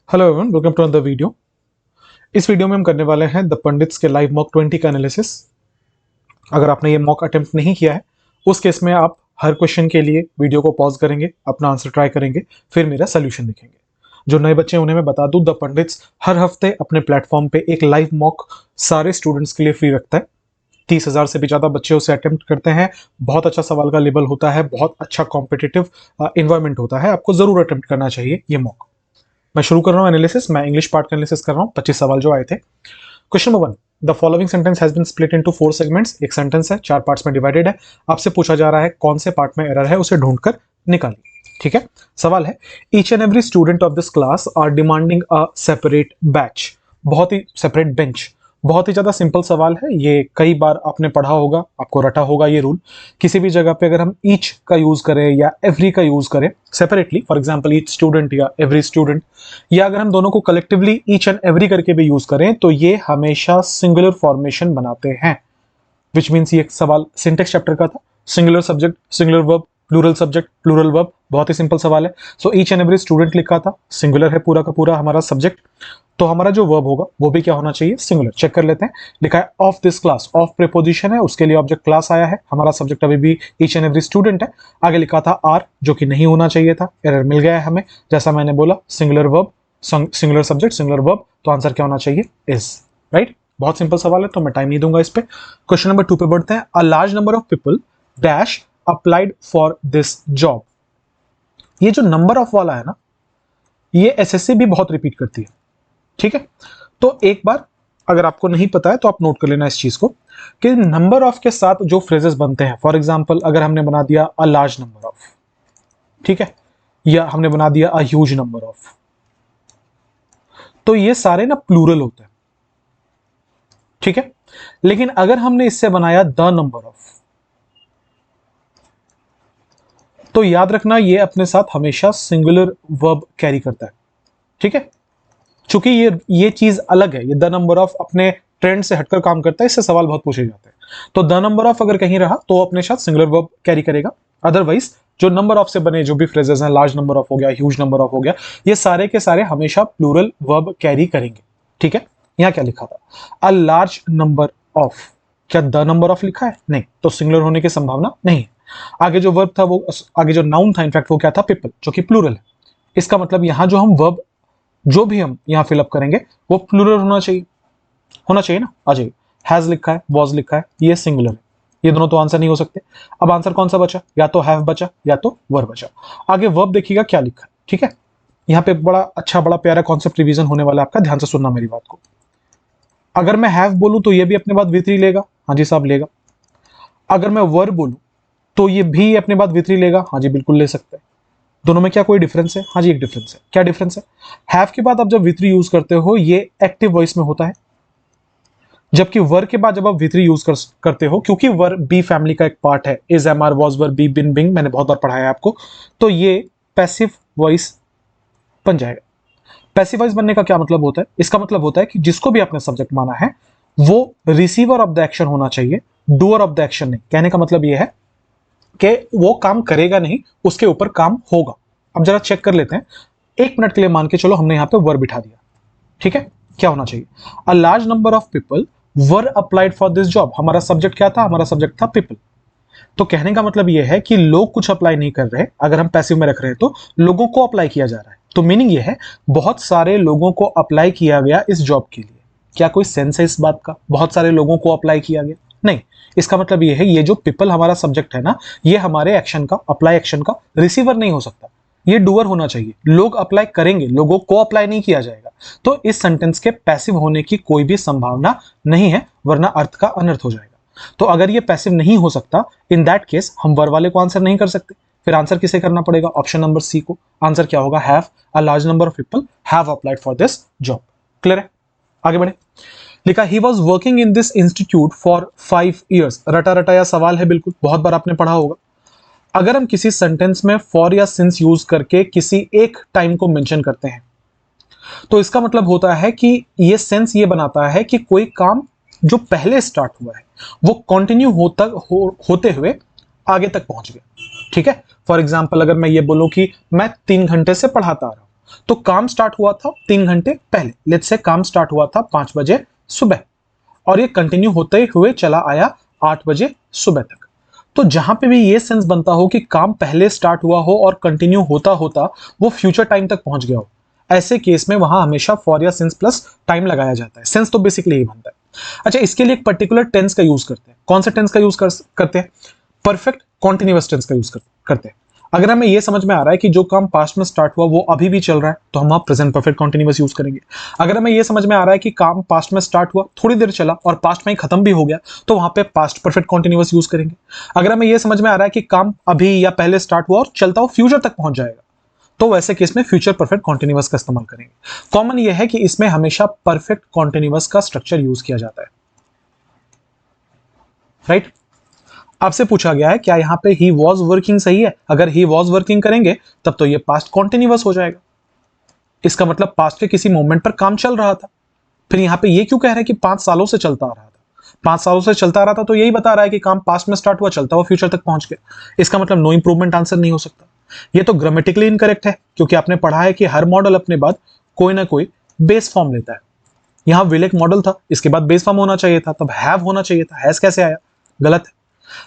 Hello everyone, welcome to another video. इस वीडियो में हम करने वाले हैं द पंडित्स के लाइव मॉक 20 का एनालिसिस। अगर आपने ये मॉक अटेम्प्ट नहीं किया है, उस केस में आप हर क्वेश्चन के लिए वीडियो को पॉज करेंगे, अपना आंसर ट्राई करेंगे, फिर मेरा सोल्यूशन देखेंगे। जो नए बच्चे हैं उन्हें मैं बता दूं, द पंडित्स हर हफ्ते अपने प्लेटफॉर्म पे एक लाइव मॉक सारे स्टूडेंट्स के लिए फ्री रखता है। 30,000 से भी ज्यादा बच्चे उसे अटेम्प्ट करते हैं। बहुत अच्छा सवाल का लेवल होता है, बहुत अच्छा कॉम्पिटिटिव इन्वायरमेंट होता है। आपको जरूर अटेम्प्ट करना चाहिए ये मॉक। मैं शुरू कर रहा हूं एनालिसिस। मैं इंग्लिश पार्ट का एनालिसिस कर रहा हूं। 25 सवाल जो आए थे। Question number 1, the following sentence has been split into 4 segments. एक सेंटेंस है, 4 पार्ट्स में डिवाइडेड है। आपसे पूछा जा रहा है कौन से पार्ट में एरर है, उसे ढूंढकर निकालिए। ठीक है। सवाल है, each and every student of this class are demanding a separate batch. बहुत ही सेपरेट बेंच। बहुत ही ज्यादा सिंपल सवाल है ये, कई बार आपने पढ़ा होगा, आपको रटा होगा ये रूल। किसी भी जगह पे अगर हम ईच का यूज करें या एवरी का यूज करें separately, for example each student या एवरी स्टूडेंट, या अगर हम दोनों को कलेक्टिवली ईच एंड एवरी करके भी यूज करें, तो ये हमेशा सिंगुलर फॉर्मेशन बनाते हैं। विच मीन्स ये सवाल सिंटेक्स चैप्टर का था। Singular subject, singular verb, plural subject, plural verb. बहुत ही सिंपल सवाल है। So each and every student लिखा था, सिंगुलर है पूरा का पूरा हमारा सब्जेक्ट, तो हमारा जो वर्ब होगा वो भी क्या होना चाहिए, सिंगुलर। चेक कर लेते हैं। लिखा है of this class, of preposition है, उसके लिए ऑब्जेक्ट क्लास आया है। हमारा सब्जेक्ट अभी भी ईच एंड एवरी स्टूडेंट है। आगे लिखा था आर, जो कि नहीं होना चाहिए था, एरर मिल गया है हमें। जैसा मैंने बोला, singular verb, singular subject, singular verb, तो आंसर क्या होना चाहिए, इज। राइट। बहुत सिंपल सवाल है, तो मैं टाइम नहीं दूंगा इस पे। क्वेश्चन नंबर 2 पे बढ़ते हैं। A large number of people dash applied for this job. ये जो नंबर ऑफ वाला है ना, ये एसएससी भी बहुत रिपीट करती है। ठीक है। तो एक बार अगर आपको नहीं पता है तो आप नोट कर लेना इस चीज को, कि नंबर ऑफ के साथ जो फ्रेजेस बनते हैं, फॉर एग्जांपल अगर हमने बना दिया अ लार्ज नंबर ऑफ, ठीक है, या हमने बना दिया अ ह्यूज नंबर ऑफ, तो ये सारे ना प्लूरल होते हैं। ठीक है। लेकिन अगर हमने इससे बनाया द नंबर ऑफ, तो याद रखना ये अपने साथ हमेशा सिंगुलर वर्ब कैरी करता है। ठीक है। चूंकि ये चीज अलग है, ये द नंबर ऑफ अपने ट्रेंड से हटकर काम करता है, इससे सवाल बहुत पूछे जाते हैं। तो द नंबर ऑफ अगर कहीं रहा तो अपने साथ सिंगुलर वर्ब कैरी करेगा। अदरवाइज जो नंबर ऑफ से बने जो भी फ्रेजेस हैं, लार्ज नंबर ऑफ हो गया, ह्यूज नंबर ऑफ हो गया, ये सारे के सारे हमेशा प्लूरल वर्ब कैरी करेंगे। ठीक है। यहां क्या लिखा था, अ लार्ज नंबर ऑफ, क्या द नंबर ऑफ लिखा है? नहीं, तो सिंगुलर होने की संभावना नहीं है। आगे जो वर्ब था वो, आगे जो नाउन था इनफैक्ट वो क्या था, पीपल, जो कि प्लूरल है। इसका मतलब यहां जो हम वर्ब, जो भी हम यहां फिलअप करेंगे वो प्लूरल होना चाहिए। होना चाहिए ना। आ जाइए, हैज लिखा है, वॉज लिखा है, ये सिंगुलर है। ये दोनों तो आंसर नहीं हो सकते। अब आंसर कौन सा बचा, या तो हैव बचा या तो वर बचा। आगे वर्ब देखिएगा क्या लिखा है। ठीक है। यहां पे बड़ा अच्छा, बड़ा प्यारा कॉन्सेप्ट रिवीजन होने वाला है आपका, ध्यान से सुनना मेरी बात को। अगर मैं हैव बोलूं तो ये भी अपने बाद V3 लेगा, हाँ जी साहब लेगा। अगर मैं वर बोलूं तो ये भी अपने बाद V3 लेगा, हाँ जी बिल्कुल ले सकते हैं। दोनों में क्या कोई डिफरेंस है? हाँ जी एक डिफरेंस है। क्या डिफरेंस है? हैव के बाद आप जब V3 यूज करते हो ये एक्टिव वॉइस में होता है, जबकि वर के बाद जब आप V3 यूज करते हो, क्योंकि वर बी फैमिली का एक पार्ट है, is, am, are, was, were, be, been, being, मैंने बहुत बार पढ़ाया है आपको, तो ये पैसिव वॉइस बन जाएगा। पैसिव वॉइस बनने का क्या मतलब होता है? इसका मतलब होता है कि जिसको भी आपने सब्जेक्ट माना है वो रिसीवर ऑफ द एक्शन होना चाहिए, डूअर ऑफ द एक्शन नहीं। कहने का मतलब यह है कि वो काम करेगा नहीं, उसके ऊपर काम होगा। अब जरा चेक कर लेते हैं। 1 मिनट के लिए मान के चलो हमने यहां पे वर बिठा दिया। ठीक है। क्या होना चाहिए, a large number of people were applied for this job. हमारा सब्जेक्ट क्या था? हमारा सब्जेक्ट था पीपल। तो कहने का मतलब यह है कि लोग कुछ अप्लाई नहीं कर रहे, अगर हम पैसिव में रख रहे हैं तो लोगों को अप्लाई किया जा रहा है। तो मीनिंग यह है बहुत सारे लोगों को अप्लाई किया गया इस जॉब के लिए। क्या कोई सेंस है इस बात का, बहुत सारे लोगों को अप्लाई किया गया? नहीं। इसका मतलब यह है, ये जो पीपल हमारा सब्जेक्ट है ना, ये हमारे एक्शन का, अप्लाई एक्शन का रिसीवर नहीं हो सकता, ये डूअर होना चाहिए। लोग अप्लाई करेंगे, लोगों को अप्लाई नहीं किया जाएगा। तो इस सेंटेंस के पैसिव होने की कोई भी संभावना नहीं है, वरना अर्थ का अनर्थ हो जाएगा। तो अगर ये पैसिव नहीं हो सकता, इन दैट केस हम वर वाले को आंसर नहीं कर सकते। फिर आंसर किसे करना पड़ेगा? ऑप्शन नंबर सी को। आंसर क्या होगा? Have, a large number of people have applied for this job. Clear है? आगे बढ़े। लिखा he was working in this institute for 5 years। रटा रटाया सवाल है, बिल्कुल बहुत बार आपने पढ़ा होगा। अगर हम किसी सेंटेंस में फॉर या सिंस यूज करके किसी एक टाइम को मेंशन करते हैं, तो इसका मतलब होता है कि ये सेंस ये बनाता है कि कोई काम जो पहले स्टार्ट हुआ है वो कंटिन्यू होते हुए आगे तक पहुंच गया। ठीक है। फॉर एग्जाम्पल अगर मैं ये बोलूं कि मैं 3 घंटे से पढ़ाता आ रहा हूं, तो काम स्टार्ट हुआ था 3 घंटे पहले, लेट्स से काम स्टार्ट हुआ था 5 बजे सुबह और ये कंटिन्यू होते हुए चला आया 8 बजे सुबह तक। तो जहां पे भी ये सेंस बनता हो कि काम पहले स्टार्ट हुआ हो और कंटिन्यू होता होता वो फ्यूचर टाइम तक पहुंच गया हो, ऐसे केस में वहां हमेशा फॉर या सिंस प्लस टाइम लगाया जाता है। सेंस तो बेसिकली यही बनता है। अच्छा, इसके लिए एक पर्टिकुलर टेंस का यूज करते हैं। कौन सा टेंस का यूज करते हैं? परफेक्ट कॉन्टिन्यूअस टेंस का यूज करते हैं। अगर हमें यह समझ में आ रहा है कि जो काम पास्ट में स्टार्ट हुआ वो अभी भी चल रहा है, तो हम वहां प्रेजेंट परफेक्ट कॉन्टिन्यूअस यूज करेंगे। अगर हमें यह समझ में आ रहा है कि काम पास्ट में स्टार्ट हुआ, थोड़ी देर चला और पास्ट में ही खत्म भी हो गया, तो वहां पे पास्ट परफेक्ट कॉन्टिन्यूअस यूज करेंगे। अगर हमें यह समझ में आ रहा है कि काम अभी या पहले स्टार्ट हुआ और चलता हुआ फ्यूचर तक पहुंच जाएगा, तो वैसे केस में फ्यूचर परफेक्ट कॉन्टिन्यूअस का इस्तेमाल करेंगे। कॉमन यह है कि इसमें हमेशा परफेक्ट कॉन्टिन्यूअस का स्ट्रक्चर यूज किया जाता है, राइट? आपसे पूछा गया है क्या यहां पे ही वॉज वर्किंग सही है? अगर ही वॉज वर्किंग करेंगे तब तो ये पास्ट कॉन्टिन्यूअस हो जाएगा। इसका मतलब पास्ट के किसी मोमेंट पर काम चल रहा था। फिर यहां पे ये क्यों कह रहे हैं कि 5 सालों से चलता आ रहा था? 5 सालों से चलता आ रहा था तो यही बता रहा है कि काम पास्ट में स्टार्ट हुआ, चलता हुआ फ्यूचर तक पहुंच गया। इसका मतलब नो इंप्रूवमेंट आंसर नहीं हो सकता। ये तो ग्रामेटिकली इनकरेक्ट है, क्योंकि आपने पढ़ा है कि हर मॉडल अपने बाद कोई ना कोई बेस फॉर्म लेता है। यहां विल एक मॉडल था, इसके बाद बेस फॉर्म होना चाहिए था, तब हैव होना चाहिए था। हैज कैसे आया? गलत है।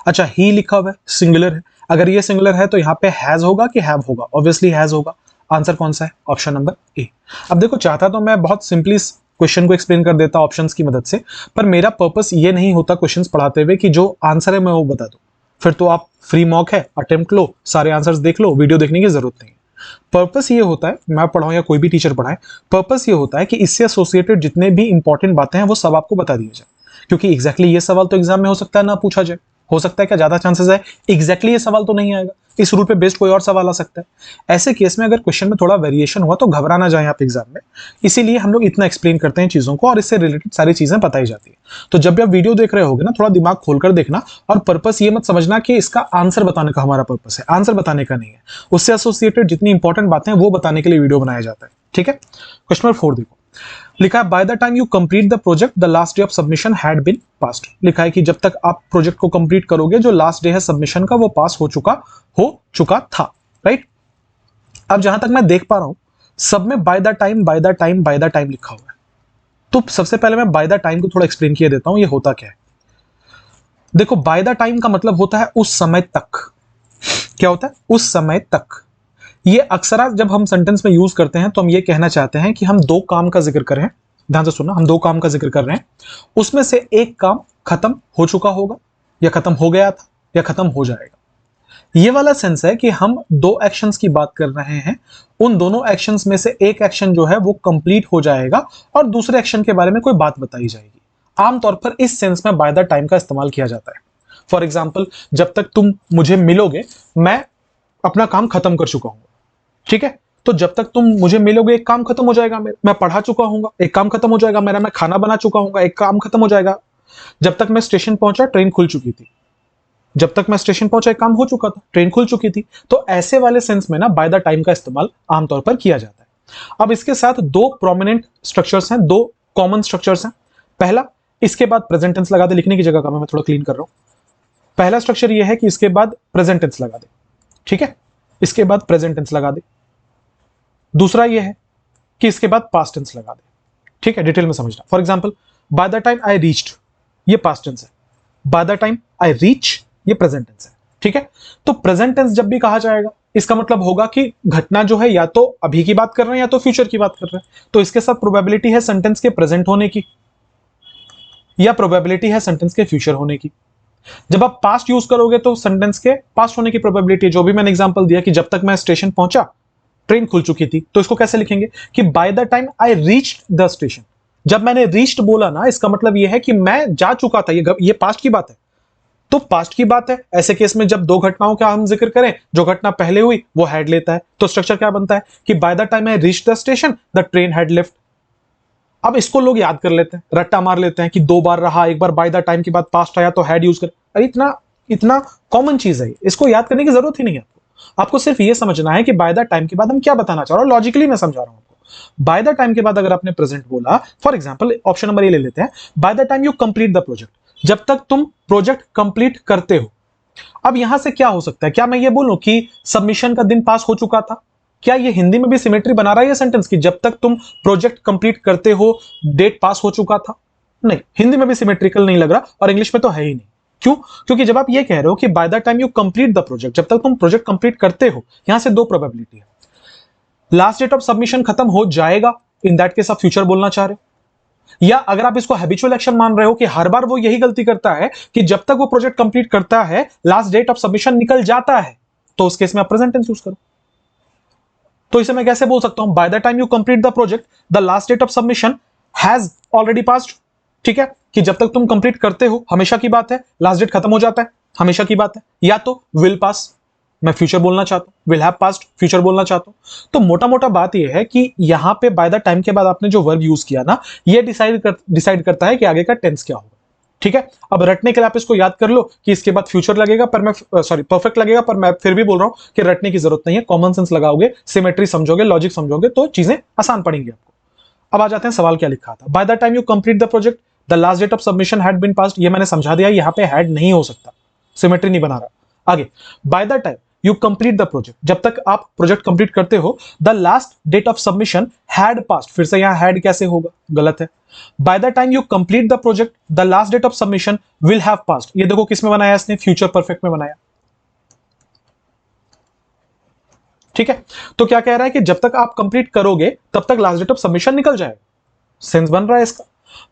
अच्छा, ही लिखा हुआ है, सिंगुलर है। अगर ये सिंगुलर है तो यहाँ पे हैज होगा कि हैव होगा? ऑब्वियसली हैज होगा। आंसर कौन सा है? Option number A. अब देखो, चाहता तो मैं बहुत सिंपली क्वेश्चन को एक्सप्लेन कर देता ऑप्शंस की मदद से, पर मेरा पर्पस ये नहीं होता क्वेश्चंस पढ़ाते हुए कि जो आंसर है मैं वो बता दूं। फिर तो आप फ्री मॉक है, अटेम्प्ट लो, सारे आंसर्स देख लो, वीडियो देखने की जरूरत नहीं है। पर्पस ये होता है, मैं पढ़ाऊं या कोई भी टीचर पढ़ाए, पर्पस ये होता है कि इससे एसोसिएटेड जितने भी इंपॉर्टेंट बातें हैं वो सब आपको बता दिया जाए। क्योंकि एग्जैक्टली ये सवाल तो एग्जाम में हो सकता है ना पूछा जाए, हो सकता है क्या ज्यादा चांसेस है एग्जैक्टली ये सवाल तो नहीं आएगा, इस रूल पे बेस्ड कोई और सवाल आ सकता है। ऐसे केस में अगर क्वेश्चन में थोड़ा वेरिएशन हुआ तो घबरा ना जाए आप एग्जाम में। इसीलिए हम लोग इतना एक्सप्लेन करते हैं चीजों को और इससे रिलेटेड सारी चीजें बताई जाती है। तो जब भी आप वीडियो देख रहे होगे ना, थोड़ा दिमाग खोलकर देखना, और पर्पस ये मत समझना कि इसका आंसर बताने का हमारा पर्पस है। आंसर बताने का नहीं है, उससे एसोसिएटेड जितनी इंपॉर्टेंट बातें हैं वो बताने के लिए वीडियो बनाया जाता है। ठीक है, क्वेश्चन नंबर 4 देखो। लिखा है by the time you complete the project the last day of submission had been passed. लिखा है कि जब तक आप प्रोजेक्ट को कंप्लीट करोगे, जो लास्ट डे है सबमिशन का वो पास हो चुका था, राइट? अब जहां तक मैं देख पा रहा हूं, सब में bye the time bye the time bye the time लिखा हुआ है। तो सबसे पहले मैं बाय द टाइम को थोड़ा एक्सप्लेन किया देता हूं, ये होता क्या है। देखो, बाय द टाइम का मतलब होता है उस समय तक। क्या होता है? उस समय तक। ये अक्सर जब हम सेंटेंस में यूज करते हैं तो हम ये कहना चाहते हैं कि हम दो काम का जिक्र कर रहे हैं। ध्यान से सुनना, हम दो काम का जिक्र कर रहे हैं, उसमें से एक काम खत्म हो चुका होगा या खत्म हो गया था या खत्म हो जाएगा। ये वाला सेंस है कि हम दो एक्शंस की बात कर रहे हैं, उन दोनों एक्शंस में से एक एक्शन जो है वो कंप्लीट हो जाएगा और दूसरे एक्शन के बारे में कोई बात बताई जाएगी। आमतौर पर इस सेंस में बाय द टाइम का इस्तेमाल किया जाता है। फॉर एग्जाम्पल, जब तक तुम मुझे मिलोगे मैं अपना काम खत्म कर चुका हूं। ठीक है, तो जब तक तुम मुझे मिलोगे एक काम खत्म हो जाएगा मेरा, मैं पढ़ा चुका हूंगा, एक काम खत्म हो जाएगा मेरा, मैं खाना बना चुका हूंगा, एक काम खत्म हो जाएगा। जब तक मैं स्टेशन पहुंचा ट्रेन खुल चुकी थी, जब तक मैं स्टेशन पहुंचा एक काम हो चुका था, ट्रेन खुल चुकी थी। तो ऐसे वाले सेंस में ना बाय द टाइम का इस्तेमाल आमतौर पर किया जाता है। अब इसके साथ दो प्रोमिनेंट स्ट्रक्चर्स हैं, दो कॉमन स्ट्रक्चर्स हैं। पहला, इसके बाद प्रेजेंट टेंस लगा दे, लिखने की जगह का मैं थोड़ा क्लीन कर रहा हूं। पहला स्ट्रक्चर यह है कि इसके बाद प्रेजेंट टेंस लगा दे। ठीक है, इसके बाद प्रेजेंट टेंस लगा दे। दूसरा यह है कि इसके बाद पास्ट टेंस लगा दे। ठीक है, डिटेल में समझना। For example, bye the time I reached, ये पास्ट टेंस है। By the time I reach, ये प्रेजेंट टेंस है। ठीक है, तो प्रेजेंट टेंस जब भी कहा जाएगा इसका मतलब होगा कि घटना जो है या तो अभी की बात कर रहे हैं या तो फ्यूचर की बात कर रहे हैं। तो इसके साथ प्रोबेबिलिटी है सेंटेंस के प्रेजेंट होने की या प्रोबेबिलिटी है सेंटेंस के फ्यूचर होने की। जब आप पास्ट यूज करोगे तो सेंटेंस के पास्ट होने की प्रोबेबिलिटी, जो भी मैंने एग्जांपल दिया कि जब तक मैं स्टेशन पहुंचा ट्रेन खुल चुकी थी, तो इसको कैसे लिखेंगे कि bye the time I reached the station. जब मैंने रीच्ड बोला ना, इसका मतलब यह है कि मैं जा चुका था, ये पास्ट की बात है। तो पास्ट की बात है, ऐसे केस में जब दो घटनाओं का हम जिक्र करें, जो घटना पहले हुई वो हैड लेता है। तो स्ट्रक्चर क्या बनता है कि bye the time I reached the station the train had left. अब इसको लोग याद कर लेते हैं, रट्टा मार लेते हैं कि दो बार रहा, एक बार बाय द टाइम के बाद पास्ट आया तो हैड यूज कर। अरे इतना इतना कॉमन चीज है, इसको याद करने की जरूरत ही नहीं है। आपको सिर्फ ये समझना है कि बाय द टाइम के बाद हम क्या बताना चाह रहे हैं, लॉजिकली मैं समझा रहा हूं आपको। बाय द टाइम के बाद अगर आपने प्रेजेंट बोला, for example option number A ले लेते हैं, bye the time you complete the project, जब तक तुम प्रोजेक्ट कंप्लीट करते हो। अब यहां से क्या हो सकता है, क्या मैं ये बोलूं कि सबमिशन का दिन पास हो चुका था? क्या ये हिंदी में भी सिमेट्री बना रहा है ये सेंटेंस कि जब तक तुम प्रोजेक्ट कंप्लीट करते हो डेट पास हो चुका था? नहीं, हिंदी में भी सिमेट्रिकल नहीं लग रहा और इंग्लिश में तो है ही नहीं। क्यों? क्योंकि जब आप ये कह रहे हो कि bye the time you complete the project, जब तक तुम प्रोजेक्ट कंप्लीट करते हो, यहां से दो प्रोबेबिलिटी है। लास्ट डेट ऑफ सबमिशन खत्म हो जाएगा, इन दैट केस आप फ्यूचर बोलना चाह रहे हो, या अगर आप इसको हैबिचुअल एक्शन मान रहे हो कि हर बार वो यही गलती करता है कि जब तक वो प्रोजेक्ट कंप्लीट करता है लास्ट डेट ऑफ सबमिशन निकल जाता है, तो उस केस में आप प्रेजेंट टेंस यूज करो। तो इसे मैं कैसे बोल सकता हूं? By the time you complete the project the last date of submission has already passed. ठीक है, कि जब तक तुम कंप्लीट करते हो, हमेशा की बात है, लास्ट डेट खत्म हो जाता है, हमेशा की बात है। या तो विल पास, मैं फ्यूचर बोलना चाहता हूं, विल हैव पास्ट, फ्यूचर बोलना चाहता हूं। तो मोटा मोटा बात यह है कि यहां पे बाय द टाइम के बाद आपने जो वर्ब यूज किया ना, ये डिसाइड करता है कि आगे का टेंस क्या होगा। ठीक है, अब रटने के लिए आप इसको याद कर लो कि इसके बाद फ्यूचर लगेगा, पर मैं परफेक्ट लगेगा, पर मैं फिर भी बोल रहा हूं कि रटने की जरूरत नहीं है। कॉमन सेंस लगाओगे, सिमेट्री समझोगे, लॉजिक समझोगे, तो चीजें आसान पड़ेंगी आपको। अब आ जाते हैं सवाल क्या लिखा था। By the time you complete the project the last date of submission had been passed, ये मैंने समझा दिया, यहां पे हैड नहीं हो सकता, सिमेट्री नहीं बना रहा। आगे, by the time you complete the project, जब तक आप प्रोजेक्ट कंप्लीट करते हो the last date of submission had passed, फिर से यहां हैड कैसे होगा? गलत है। By the time you complete the project the last date of submission will have passed, ये देखो किस में बनाया इसने? फ्यूचर परफेक्ट में बनाया। ठीक है, तो क्या कह रहा है कि जब तक आप कंप्लीट करोगे तब तक लास्ट डेट ऑफ सबमिशन निकल जाएगा। सेंस बन रहा है इसका।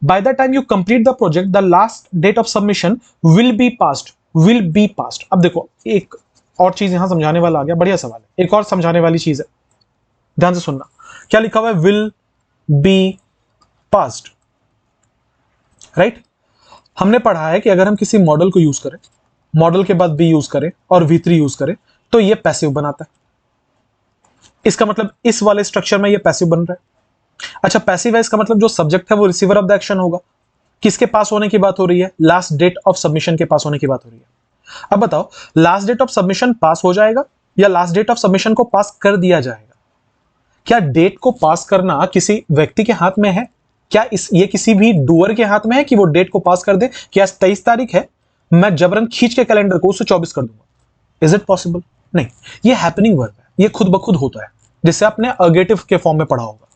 By the time you complete the project the last date of submission will be passed, will be passed. अब देखो एक और चीज यहां समझाने वाला आ गया, बढ़िया सवाल है, एक और समझाने वाली चीज है, ध्यान से सुनना। क्या लिखा हुआ है? Will be passed, right. हमने पढ़ा है कि अगर हम किसी मॉडल को यूज करें, मॉडल के बाद बी यूज करें और V3 यूज करें, तो ये पैसिव बनाता है। इसका मतलब इस वाले स्ट्रक्चर में ये पैसिव बन रहा है। अच्छा, पैसिव है, इसका मतलब जो सब्जेक्ट है वो रिसीवर ऑफ द एक्शन होगा। किसके पास होने की बात हो रही है? लास्ट डेट ऑफ सबमिशन के पास होने की बात हो रही है। अब बताओ, लास्ट डेट ऑफ सबमिशन पास हो जाएगा या लास्ट डेट ऑफ सबमिशन को पास कर दिया जाएगा? क्या डेट को पास करना किसी व्यक्ति के हाथ में है? क्या ये किसी भी डूअर के हाथ में है कि वो डेट को पास कर दे कि आज 23 तारीख है, मैं जबरन खींच के कैलेंडर को उससे 24 कर दूंगा? Is it possible? नहीं, ये हैपनिंग वर्ब है, ये खुद ब खुद होता है, जिससे आपने अगेटिव के फॉर्म में पढ़ा होगा।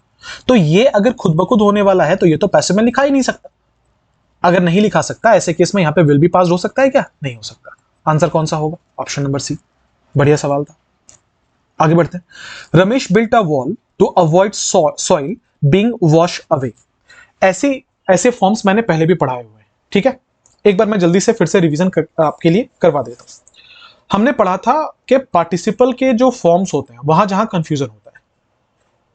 तो ये अगर खुद ब खुद होने वाला है तो ये तो पैसिव में लिखा ही नहीं सकता। अगर नहीं लिखा सकता, ऐसे केस में यहां पे विल बी पास हो सकता है क्या? नहीं हो सकता। आंसर कौन सा होगा? Option number C. बढ़िया सवाल था, आगे बढ़ते हैं। Ramesh built a wall to avoid soil being wash away. ऐसे फॉर्म्स मैंने पहले भी पढ़ाए हुए हैं। ठीक है, एक बार मैं जल्दी से फिर से रिवीजन आपके लिए करवा देता हूं। हमने पढ़ा था कि पार्टिसिपल के जो फॉर्म्स होते हैं वहां जहां कंफ्यूजन होता है,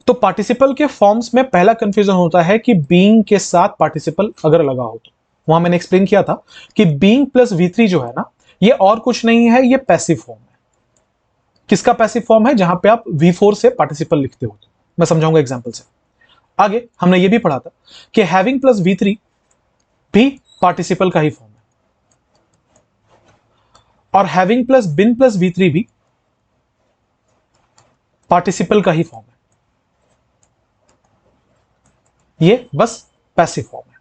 तो पार्टिसिपल के फॉर्म्स में पहला कंफ्यूजन होता है कि बीइंग के साथ पार्टिसिपल अगर लगा हो तो। वहां मैंने एक्सप्लेन किया था कि बीइंग प्लस V3 जो है ना, ये और कुछ नहीं है, ये पैसिव फॉर्म है। किसका पैसिव फॉर्म है? जहां पे आप V4 से पार्टिसिपल लिखते हो। तो मैं समझाऊंगा एग्जांपल से। आगे हमने ये भी पढ़ा था कि हैविंग प्लस V3 भी पार्टिसिपल का ही फॉर्म है, और हैविंग प्लस बिन प्लस V3 भी पार्टिसिपल का ही फॉर्म है। ये बस पैसिव फॉर्म है।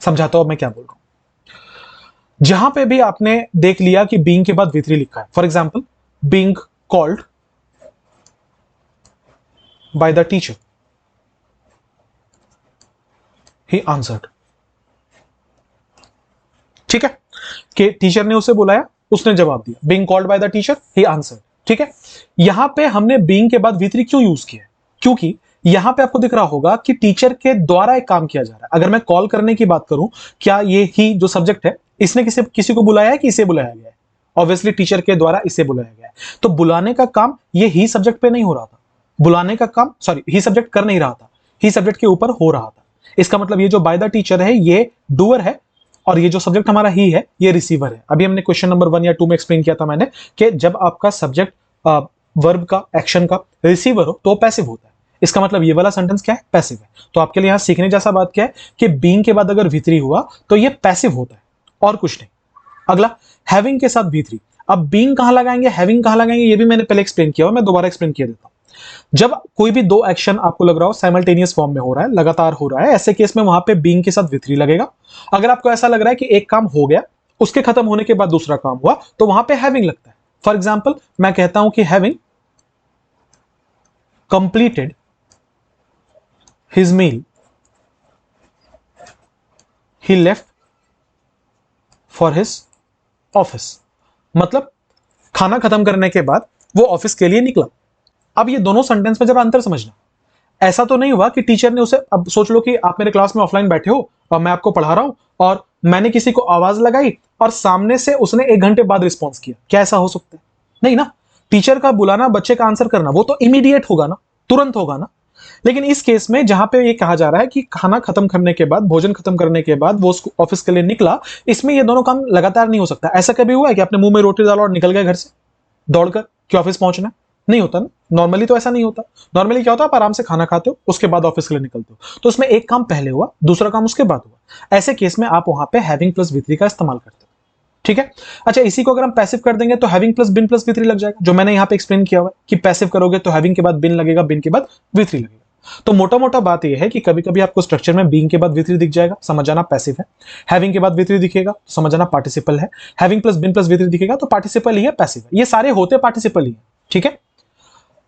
समझाता हूं मैं क्या बोल रहा हूं। जहां पे भी आपने देख लिया कि बीइंग के बाद V3 लिखा है, for example being called by the teacher, he answered. ठीक है, कि टीचर ने उसे बुलाया, उसने जवाब दिया। Being called by the teacher, he answered. ठीक है, यहां पे हमने बीइंग के बाद V3 क्यों यूज किया? क्योंकि यहां पे आपको दिख रहा होगा कि टीचर के द्वारा एक काम किया जा रहा है। अगर मैं कॉल करने की बात करूं, क्या ये ही जो सब्जेक्ट है, इसने किसी को बुलाया है कि इसे बुलाया गया है? ऑब्वियसली टीचर के द्वारा इसे बुलाया गया है। तो बुलाने का काम ये ही सब्जेक्ट पे नहीं हो रहा था, बुलाने का काम ही सब्जेक्ट कर नहीं रहा था, ही सब्जेक्ट के ऊपर हो रहा था। इसका मतलब ये जो बाय द टीचर है ये डूअर है, और ये जो सब्जेक्ट हमारा ही है ये रिसीवर है। अभी हमने क्वेश्चन नंबर 1 या 2 में एक्सप्लेन किया था मैंने कि जब आपका सब्जेक्ट वर्ब का, एक्शन का रिसीवर हो तो पैसिव होता है। इसका मतलब ये वाला सेंटेंस क्या है? पैसिव है। तो आपके लिए यहां सीखने जैसा बात क्या है कि बीइंग के बाद अगर V3 हुआ तो ये पैसिव होता है और कुछ नहीं। अगला, हैविंग के साथ V3। अब बीइंग कहां लगाएंगे, हैविंग कहां लगाएंगे, ये भी मैंने पहले एक्सप्लेन किया, मैं दोबारा एक्सप्लेन किया देता हूं। जब कोई भी दो एक्शन आपको लग रहा हो साइमल्टेनियस फॉर्म में हो रहा है, लगातार हो रहा है, ऐसे केस में वहां पे बीइंग के साथ V3 लगेगा। अगर आपको ऐसा लग रहा है कि एक काम हो गया, उसके खत्म होने के बाद दूसरा काम हुआ, तो वहां पे हैविंग लगता है। फॉर एग्जाम्पल मैं कहता हूं कि having completed his meal he left for his office. मतलब खाना खत्म करने के बाद वो ऑफिस के लिए निकला। अब ये दोनों सेंटेंस में जरा अंतर समझना। ऐसा तो नहीं हुआ कि टीचर ने उसे, अब सोच लो कि आप मेरे क्लास में ऑफलाइन बैठे हो और मैं आपको पढ़ा रहा हूं और मैंने किसी को आवाज लगाई और सामने से उसने 1 घंटे बाद रिस्पॉन्स किया। क्या ऐसा हो सकता है? नहीं ना। टीचर का बुलाना, बच्चे का आंसर करना, वो तो इमीडिएट होगा ना, तुरंत होगा ना। लेकिन इस केस में जहां पे ये कहा जा रहा है कि खाना खत्म करने के बाद, भोजन खत्म करने के बाद वो ऑफिस के लिए निकला, इसमें ये दोनों काम लगातार नहीं हो सकता। ऐसा कभी हुआ है कि आपने मुंह में रोटी डाला और निकल गए घर से दौड़कर कि ऑफिस पहुंचना? नहीं होता ना। नॉर्मली तो ऐसा नहीं होता। नॉर्मली क्या होता है, आप आराम से खाना खाते हो, उसके बाद ऑफिस के लिए निकलते हो। तो उसमें एक काम पहले हुआ, दूसरा काम उसके बाद हुआ। ऐसे केस में आप वहां पे हैविंग प्लस V3 का इस्तेमाल करते हो। ठीक है। अच्छा, इसी को अगर हम पैसिव कर देंगे तो हैविंग प्लस बिन प्लस V3 लग जाएगा, जो मैंने यहां पे एक्सप्लेन किया हुआ है कि पैसिव करोगे तो हैविंग के बाद बिन लगेगा, बिन के बाद V3 लगेगा। तो मोटा मोटा बात यह है कि कभी कभी आपको स्ट्रक्चर में बीइंग के बाद V3 दिख जाएगा, समझ जाना पैसिव है। हैविंग के बाद V3 दिखेगा, समझ जाना पार्टिसिपल है। हैविंग प्लस बिन प्लस V3 दिखेगा तो पार्टिसिपल ही है, पैसिव है। ये सारे होते पार्टिसिपल ही है। ठीक है।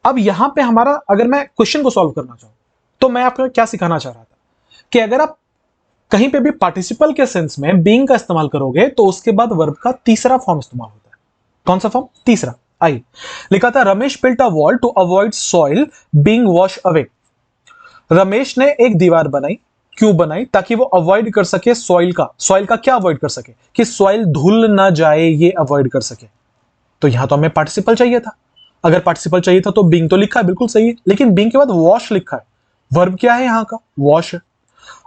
अब यहां पे हमारा, अगर मैं क्वेश्चन को सॉल्व करना चाहूं तो मैं आपको क्या सिखाना चाह रहा था कि अगर आप कहीं पे भी पार्टिसिपल के सेंस में बीइंग का इस्तेमाल करोगे तो उसके बाद वर्ब का तीसरा फॉर्म इस्तेमाल होता है। कौन सा फॉर्म? तीसरा। आई लिखा था Ramesh built a wall to avoid soil being wash away. Ramesh ने एक दीवार बनाई। क्यों बनाई? ताकि वो अवॉइड कर सके सॉइल का। सॉइल का क्या अवॉइड कर सके? कि सॉइल धुल ना जाए, ये अवॉइड कर सके। तो यहां तो हमें पार्टिसिपल चाहिए था। अगर पार्टिसिपल चाहिए था तो बीइंग तो लिखा है, बिल्कुल सही है, लेकिन बीइंग के बाद वॉश लिखा है। वर्ब क्या है यहां का? वॉश है।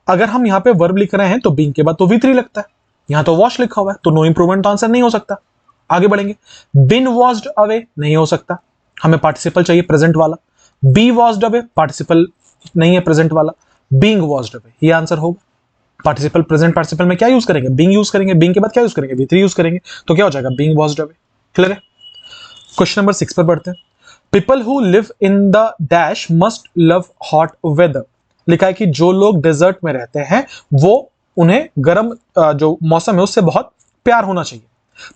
अगर हम यहां पे वर्ब लिख रहे हैं तो बीइंग के बाद तो V3 लगता है। यहां तो वॉश लिखा हुआ है, तो नो इंप्रूवमेंट आंसर नहीं हो सकता। आगे बढ़ेंगे। बिन वॉश्ड अवे नहीं हो सकता, हमें पार्टिसिपल चाहिए प्रेजेंट वाला। बी वॉश्ड अवे पार्टिसिपल नहीं है, प्रेजेंट वाला। बीइंग वॉश्ड अवे ये आंसर होगा। पार्टिसिपल, प्रेजेंट पार्टिसिपल में क्या यूज करेंगे? बीइंग यूज करेंगे। बीइंग के बाद क्या यूज करेंगे? V3 यूज करेंगे। तो क्या हो जाएगा? Being washed away. क्लियर है? क्वेश्चन नंबर 6 पर बढ़ते हैं। People who live in the dash must love hot weather. लिखा है कि जो लोग डेजर्ट में रहते हैं वो, उन्हें गर्म जो मौसम है उससे बहुत प्यार होना चाहिए।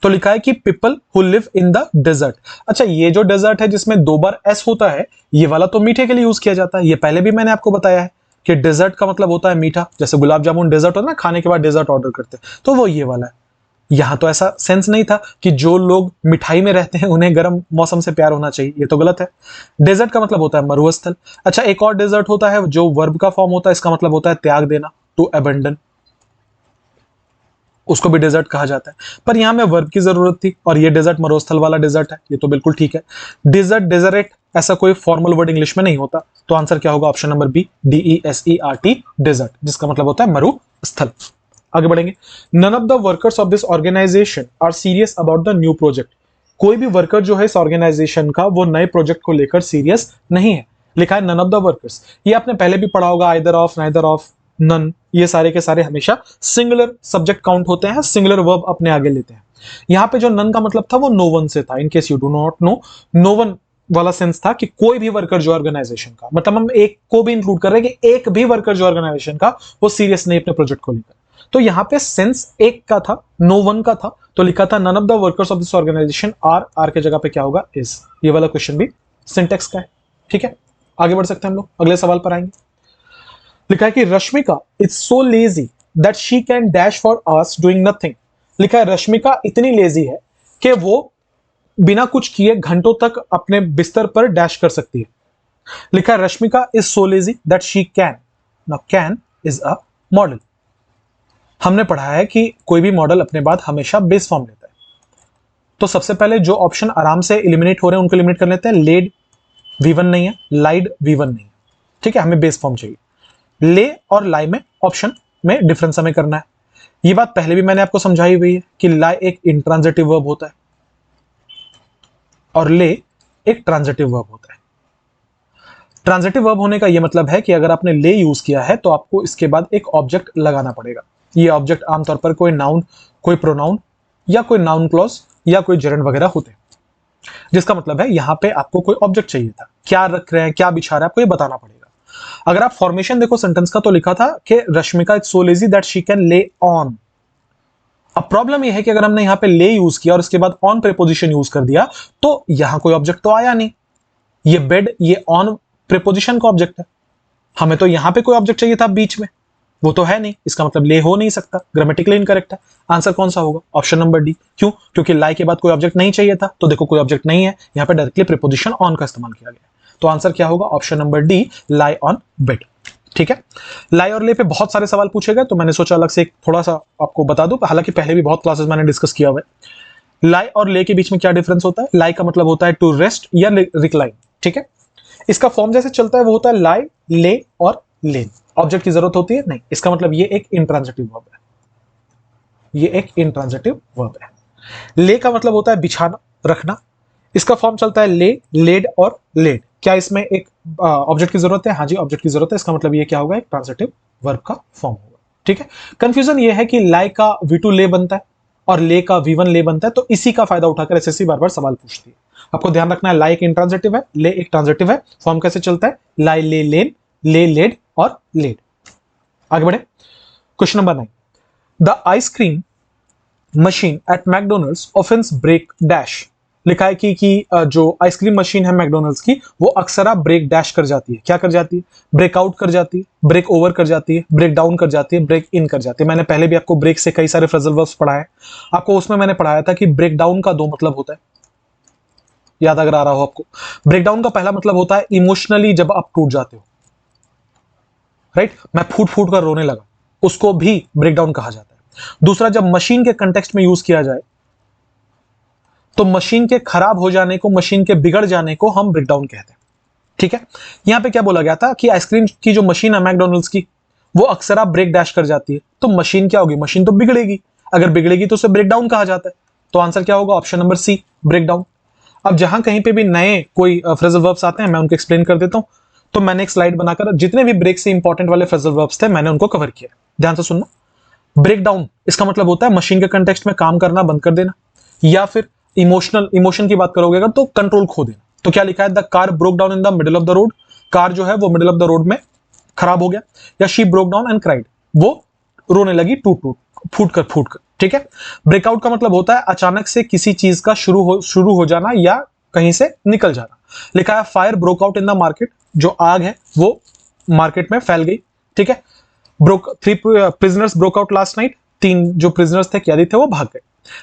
तो लिखा है कि people who live in the desert. अच्छा, ये जो डेजर्ट है जिसमें 2 बार एस होता है, ये वाला तो मीठे के लिए यूज किया जाता है। ये पहले भी मैंने आपको बताया है कि डेजर्ट का मतलब होता है मीठा। जैसे गुलाब जामुन डेजर्ट होता है ना, खाने के बाद डेजर्ट ऑर्डर करते हैं, तो वो ये वाला है। यहां तो ऐसा सेंस नहीं था कि जो लोग मिठाई में रहते हैं उन्हें गर्म मौसम से प्यार होना चाहिए, ये तो गलत है। डेजर्ट का मतलब होता है मरुस्थल। अच्छा, एक और डेजर्ट होता है जो वर्ब का फॉर्म होता है, इसका मतलब होता है त्याग देना, टू अबेंडन। उसको भी डेजर्ट कहा जाता है, पर यहां में वर्ब की जरूरत थी और ये डेजर्ट मरुस्थल वाला डेजर्ट है, ये तो बिल्कुल ठीक है। डेजर्ट, डेजरेट ऐसा कोई फॉर्मल वर्ड इंग्लिश में नहीं होता, तो आंसर क्या होगा? Option number B, DESERT, desert, जिसका मतलब होता है मरुस्थल। आगे बढ़ेंगे। None of the workers of this organisation are serious about the new project. कोई भी वर्कर जो है इस ऑर्गेनाइजेशन का, वो नए प्रोजेक्ट को लेकर सीरियस नहीं है। लिखा है नन ऑफ द वर्कर्स। ये आपने पहले भी पढ़ा होगा, either of, neither of, none, ये सारे के सारे हमेशा सिंगुलर सब्जेक्ट काउंट होते हैं, सिंगुलर वर्ब अपने आगे लेते हैं। यहां पे जो नन का मतलब था वो नो वन से था। In case you do not know, no one वाला सेंस था कि कोई भी वर्कर जो ऑर्गेनाइजेशन का, मतलब हम एक को भी इंक्लूड कर रहे हैं कि एक भी वर्कर जो ऑर्गेनाइजेशन का, वो सीरियस नहीं अपने प्रोजेक्ट को लेकर। तो यहां पे सेंस एक का था, नो वन का था, तो लिखा था none of the workers of this organisation are के जगह पे क्या होगा? इज। ये वाला क्वेश्चन भी सिंटेक्स का है। ठीक है, आगे बढ़ सकते हैं हम लोग, अगले सवाल पर आएंगे। लिखा है कि Rashmika is so lazy that she can dash for hours doing nothing. लिखा है रश्मिका इतनी लेजी है कि वो बिना कुछ किए घंटों तक अपने बिस्तर पर डैश कर सकती है। लिखा है Rashmika is so lazy that she can. Now can is a model. हमने पढ़ा है कि कोई भी मॉडल अपने बाद हमेशा बेस फॉर्म लेता है। तो सबसे पहले जो ऑप्शन आराम से एलिमिनेट हो रहे हैं उनको एलिमिनेट कर लेते हैं। लेड V1 नहीं है, लाइड V1 नहीं है। ठीक है, हमें बेस फॉर्म चाहिए। ले और लाई में ऑप्शन में डिफरेंस हमें करना है। ये बात पहले भी मैंने आपको समझाई हुई है कि लाई एक इंट्रांजिटिव वर्ब होता है और ले एक ट्रांजिटिव वर्ब होता है। ट्रांजिटिव वर्ब होने का यह मतलब है कि अगर आपने ले यूज किया है तो आपको इसके बाद एक ऑब्जेक्ट लगाना पड़ेगा। ये ऑब्जेक्ट आमतौर पर कोई नाउन, कोई प्रोनाउन या कोई नाउन क्लॉज या कोई जेरेंड वगैरह होते हैं, जिसका मतलब है यहां पे आपको कोई ऑब्जेक्ट चाहिए था। क्या रख रहे हैं, क्या बिछा रहे हैं, आपको ये बताना पड़ेगा। अगर आप फॉर्मेशन देखो सेंटेंस का, तो लिखा था कि Rashmika is so lazy that she can ले ऑन। अब प्रॉब्लम यह है कि अगर हमने यहां पे ले यूज किया और इसके बाद ऑन प्रीपोजिशन यूज कर दिया तो यहां कोई ऑब्जेक्ट तो आया नहीं। ये बेड, ये ऑन प्रीपोजिशन का ऑब्जेक्ट है, हमें तो यहां पे कोई ऑब्जेक्ट चाहिए था बीच में, वो तो है नहीं, इसका मतलब ले हो नहीं सकता, ग्रामेटिकली इनकरेक्ट है। आंसर कौन सा होगा? Option number D. क्यों? क्योंकि लाई के बाद कोई ऑब्जेक्ट नहीं चाहिए था, तो देखो कोई ऑब्जेक्ट नहीं है, यहां पे डायरेक्टली प्रीपोजिशन ऑन का इस्तेमाल किया गया। तो आंसर क्या होगा? Option number D, lie on bed. ठीक है, लाई और ले पे बहुत सारे सवाल पूछे गए, तो मैंने सोचा अलग से एक थोड़ा सा आपको बता दूं, हालांकि पहले भी बहुत क्लासेस मैंने डिस्कस किया हुआ है। लाई और ले के बीच में क्या डिफरेंस होता है? लाई का मतलब होता है टू रेस्ट या रिक्लाइन। ठीक है, इसका फॉर्म जैसे चलता है वो होता है लाई, ले और लेन। ऑब्जेक्ट की जरूरत होती है नहीं, इसका मतलब ये एक इंट्रांजिटिव वर्ब है, ये एक इंट्रांजिटिव वर्ब है। ले का मतलब होता है बिछाना, रखना, इसका फॉर्म चलता है ले, लेड और लेड। क्या इसमें एक ऑब्जेक्ट की जरूरत है? हाँ जी, ऑब्जेक्ट की जरूरत है, इसका मतलब ये क्या होगा? एक ट्रांजिटिव वर्ब का फॉर्म होगा। ठीक है, कंफ्यूजन ये है कि लाई का V2 ले बनता है और ले का V1 ले बनता है, तो इसी का फायदा उठाकर एसएससी बार बार सवाल पूछती है। आपको ध्यान रखना है, लाई एक इंट्रांजिटिव है, ले एक ट्रांजिटिव है। फॉर्म कैसे चलता है? लाई, ले, लेन, ले, लेड और लेड। आगे बढ़े, question number 9। The ice cream machine at McDonald's ऑफेंस ब्रेक डैश। लिखा है कि जो आइसक्रीम मशीन है मैकडोनल्ड्स की, वो अक्सर ब्रेक डैश कर जाती है। क्या कर जाती है? ब्रेकआउट कर जाती है, ब्रेक ओवर कर जाती है, ब्रेक डाउन कर जाती है, ब्रेक इन कर जाती है। मैंने पहले भी आपको ब्रेक से कई सारे फ्रेजल वर्ब्स पढ़ाए, आपको उसमें मैंने पढ़ाया था कि ब्रेक डाउन का दो मतलब होता है, याद अगर आ रहा हो आपको। ब्रेक डाउन का पहला मतलब होता है इमोशनली जब आप टूट जाते हो, राइट, मैं फूट फूट कर रोने लगा, उसको भी ब्रेक डाउन कहा जाता है। दूसरा, जब मशीन के कंटेक्स्ट में यूज किया जाए तो मशीन के खराब हो जाने को, मशीन के बिगड़ जाने को हम ब्रेकडाउन कहते हैं। ठीक है, यहां पे क्या बोला गया था कि आइसक्रीम की जो मशीन है मैकडोनल्ड्स की, वो अक्सर आप ब्रेक डैश कर जाती है, तो मशीन क्या होगी? मशीन तो बिगड़ेगी, अगर बिगड़ेगी तो उसे ब्रेकडाउन कहा जाता है। तो आंसर क्या होगा? Option number C, breakdown. अब जहां कहीं पे भी नए कोई फ्रेजल वर्ब्स आते हैं, मैं उनको एक्सप्लेन कर देता हूं। तो मैंने एक स्लाइड बनाकर जितने भी ब्रेक से इंपॉर्टेंट वाले फ्रेजल वर्ब्स थे, मैंने उनको कवर किया। ध्यान से सुनना। ब्रेक डाउन, इसका मतलब होता है मशीन के कंटेक्स्ट में काम करना बंद कर देना, या फिर इमोशन की बात करोगे अगर तो कंट्रोल खो देना। तो क्या लिखा है? The car broke down in the middle of the road. Car जो है वो मिडिल ऑफ द रोड में खराब हो गया। या she broke down and cried, वो रोने लगी टूट टूट, फूट कर। ठीक है, ब्रेकआउट का मतलब होता है अचानक से किसी चीज का शुरू हो जाना या कहीं से निकल जाना। लिखा है fire broke out in the market, जो आग है वो मार्केट में फैल गई। ठीक है, three prisoners broke out last night, 3 जो प्रिजनर्स थे, कैदी थे, वो भाग गए।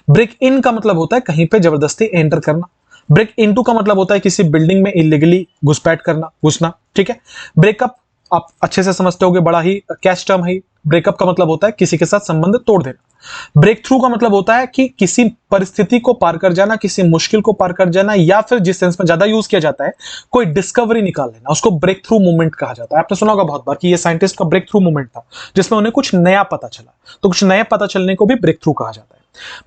ब्रेक इन का मतलब होता है कहीं पे जबरदस्ती एंटर करना। ब्रेक इनटू का मतलब होता है किसी बिल्डिंग में इलीगली घुसपैठ करना, घुसना। ठीक है, ब्रेकअप आप अच्छे से समझते होगे, बड़ा ही कैच टर्म है। ब्रेकअप का मतलब होता है किसी के साथ संबंध तोड़ देना। ब्रेक थ्रू का मतलब होता है कि किसी परिस्थिति को पार कर जाना, किसी मुश्किल को पार कर जाना, या फिर जिस सेंस में ज्यादा यूज किया जाता है, कोई डिस्कवरी निकाल लेना, उसको ब्रेक थ्रू मूवमेंट कहा जाता है। आपने सुना होगा बहुत बार कि ये साइंटिस्ट का ब्रेक थ्रू मूवमेंट था, जिसमें उन्हें कुछ नया पता चला। तो कुछ नया पता चलने को भी ब्रेक थ्रू कहा जाता है।